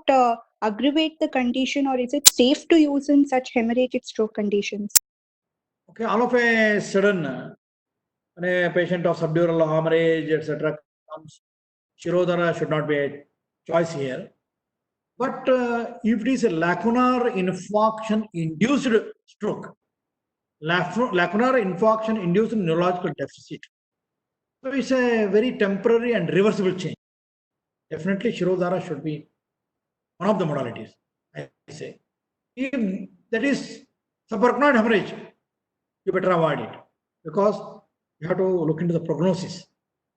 [SPEAKER 4] aggravate the condition, or is it safe to use in such hemorrhagic stroke conditions?
[SPEAKER 2] Okay, all of a sudden, when a patient of subdural hemorrhage, etc., comes, Shirodhara should not be a choice here. But if it is a lacunar infarction induced stroke, lacunar infarction induced neurological deficit, so it's a very temporary and reversible change. Definitely, Shirodhara should be one of the modalities, I say. If that is subarachnoid hemorrhage, you better avoid it, because you have to look into the prognosis.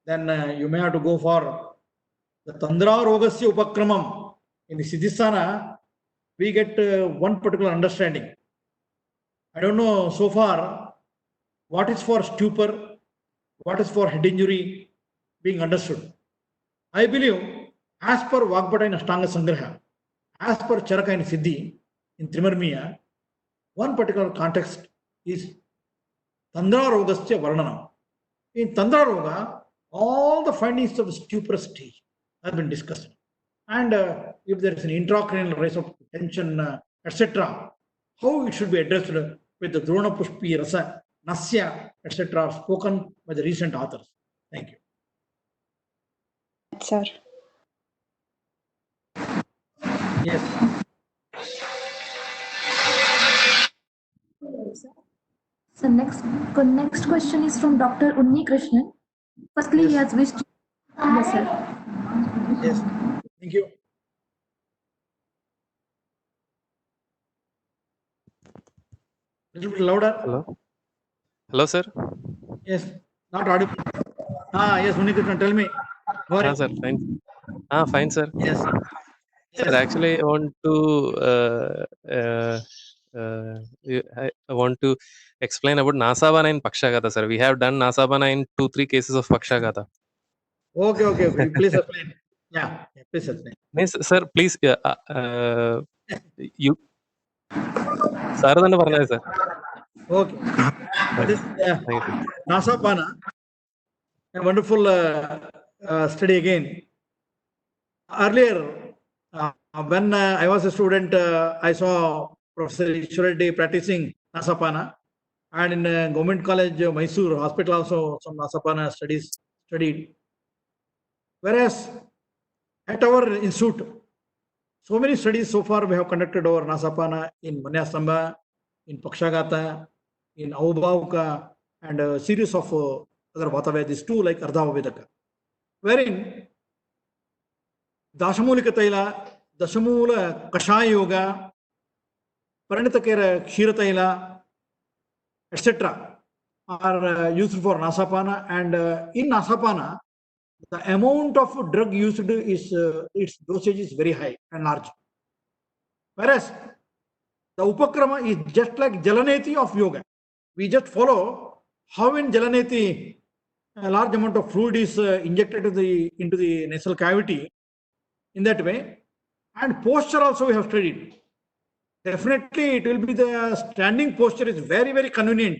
[SPEAKER 2] Then you may have to go for the Tandra Rogasya Upakramam. In the Siddhisthana, we get one particular understanding. I don't know so far what is for stupor, what is for head injury being understood. I believe, as per Vagbhata in Ashtanga Sangraha, as per Charaka in Siddhi, in Trimarmiya, one particular context is Tandra Rogasya Varnanam. In Tandra Roga, all the findings of stupor stage have been discussed. And if there is an intracranial rise of tension, etc., how it should be addressed with the Drona Pushpi, Rasa, Nasya, etc., spoken by the recent authors. Thank you.
[SPEAKER 4] Sir.
[SPEAKER 2] Yes.
[SPEAKER 1] So next question is from Dr. Unni Krishnan. Firstly, he has wished. Yes, sir.
[SPEAKER 2] Yes. Thank you. Little bit louder.
[SPEAKER 5] Hello. Hello, sir.
[SPEAKER 2] Yes. Not audible. Yes, Unni Krishnan, tell me.
[SPEAKER 5] Sir, fine. Fine, sir.
[SPEAKER 2] Yes.
[SPEAKER 5] Sir, actually, I want to explain about Nasabana in Pakshagata, sir. We have done Nasabana in 2-3 cases of Pakshagata.
[SPEAKER 2] Okay. Please explain. Yeah, please explain.
[SPEAKER 5] Yes, sir, please. You. Sir, sir.
[SPEAKER 2] Okay. That is Nasabana, a wonderful study again. Earlier, when I was a student, I saw Professor Ishwar Reddy practicing Nasapana, and in Government College, Mysore Hospital also some Nasapana studied. Whereas at our institute, so many studies so far we have conducted over Nasapana in Manyasamba, in Pakshagata, in Avbhavaka, and a series of other Vatavedis too, like Ardhavavedaka, wherein Dashamulika Taila, Dashamula Kashaya Yoga, Paranitakera Kshira Taila, etc. are used for Nasapana, and in Nasapana, the amount of drug used is its dosage is very high and large. Whereas the Upakrama is just like Jalaneti of yoga. We just follow how in Jalaneti a large amount of fluid is injected into the nasal cavity in that way. And posture also we have studied. Definitely it will be the standing posture is very, very convenient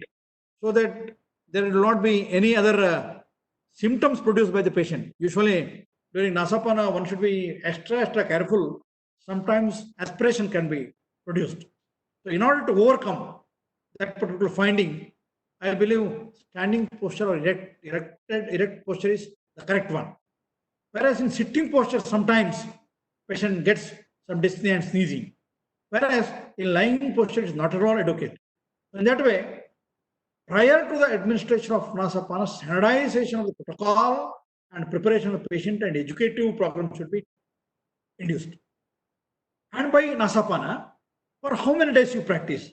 [SPEAKER 2] so that there will not be any other symptoms produced by the patient. Usually during Nasapana, one should be extra careful. Sometimes aspiration can be produced. So in order to overcome that particular finding, I believe standing posture or erect posture is the correct one. Whereas in sitting posture, sometimes patient gets some dyspnea and sneezing. Whereas in lying posture is not at all adequate. In that way, prior to the administration of Nasapana, standardization of the protocol and preparation of the patient and educative program should be induced. And by Nasapana, for how many days you practice?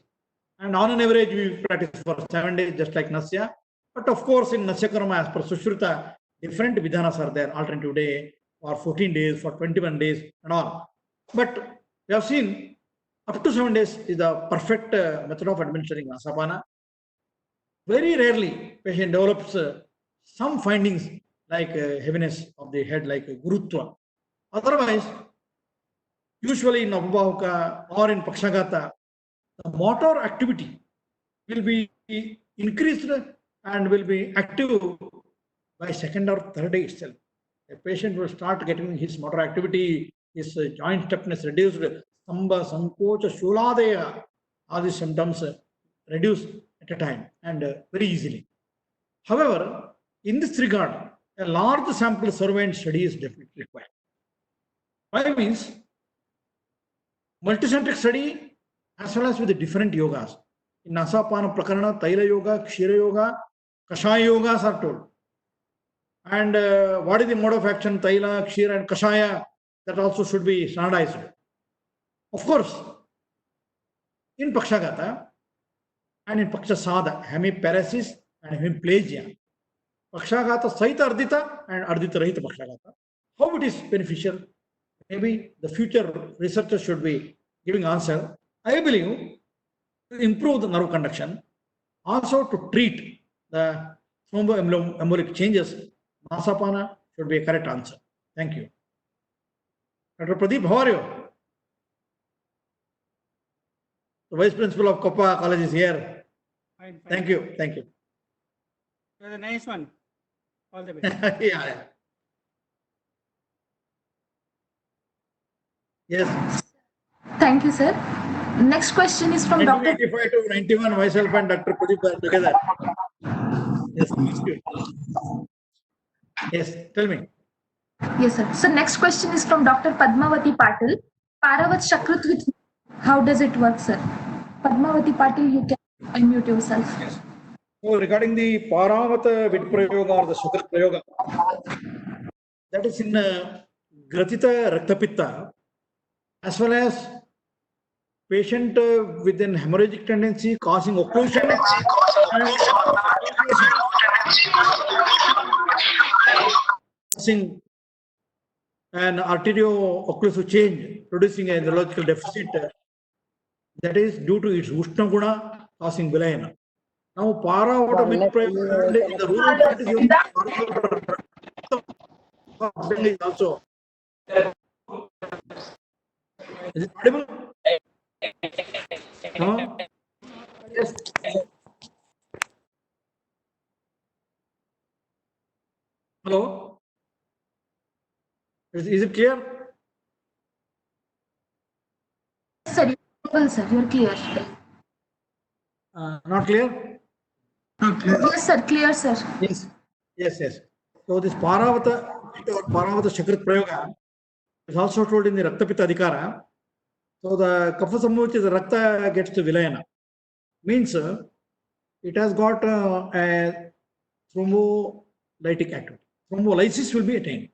[SPEAKER 2] And on an average, we practice for 7 days, just like Nasya. But of course, in Nasya Karma, as per Sushruta, different vidhanas are there, alternative day, for 14 days, for 21 days, and all. But we have seen up to 7 days is the perfect method of administering Nasapana. Very rarely, patient develops some findings like heaviness of the head, like Gurutva. Otherwise, usually in Avbhavaka or in Pakshagata, the motor activity will be increased and will be active by second or third day itself. The patient will start getting his motor activity, his joint stiffness reduced, Samba, Sankocha, Shuladeya, all these symptoms reduce at a time and very easily. However, in this regard, a large sample survey and study is definitely required. Why means multicentric study as well as with the different yogas. In Nasapana Prakarana, Taila Yoga, Kshira Yoga, Kashaya Yogas are told. And what is the mode of action, Taila, Kshira and Kashaya, that also should be standardized. Of course, in Pakshagata and in Pakshasada, hemiparesis and hemiplegia, Pakshagata Saita Ardita and Ardita Rahita Pakshagata, how it is beneficial? Maybe the future researchers should be giving answer. I believe to improve the nerve conduction, also to treat the thromboembolic changes, Nasapana should be a correct answer. Thank you. Dr. Pradeep, how are you? The Vice Principal of Koppa College is here.
[SPEAKER 6] Fine, fine.
[SPEAKER 2] Thank you. Thank you.
[SPEAKER 6] It was a nice one. All the best.
[SPEAKER 2] Yeah. Yes.
[SPEAKER 1] Thank you, sir. Next question is from Dr.
[SPEAKER 2] 1985 to 91, myself and Dr. Pradeep are together. Yes, please do. Yes, tell me.
[SPEAKER 1] Yes, sir. So next question is from Dr. Padmavati Patil. Paravat Shakrit with how does it work, sir? Padmavati Patil, you can unmute yourself.
[SPEAKER 2] Yes. So regarding the Paramata Vidprayoga or the Shakrat Prayoga, that is in Gratita Raktapitta, as well as patient with an hemorrhagic tendency causing occlusion causing an arterio-occlusive change, producing a neurological deficit that is due to its Ushna Guna causing vilayana. Now, para water milk in the rural practice is also. Is it audible? No? Yes. Hello? Is it clear?
[SPEAKER 1] Sir, you're clear.
[SPEAKER 2] Not clear?
[SPEAKER 1] Yes, sir, clear, sir.
[SPEAKER 2] Yes. Yes, yes. So this Paravata Shakrit Prayoga is also told in the Raktapitta Adhikara. So the Kapha Sammu, which is the Rakta, gets to Vilayana. means it has got a thrombolytic activity. Thrombolysis will be attained.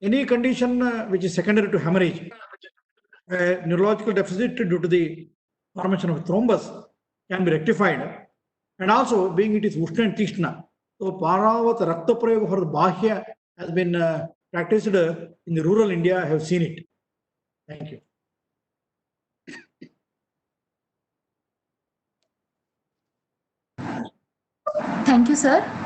[SPEAKER 2] Any condition which is secondary to hemorrhage, a neurological deficit due to the formation of thrombus can be rectified, and also being it is Ushna and Tishna. So Paravat Rakta Prayoga for the Bahya has been practiced in the rural India. I have seen it. Thank you.
[SPEAKER 1] Thank you, sir.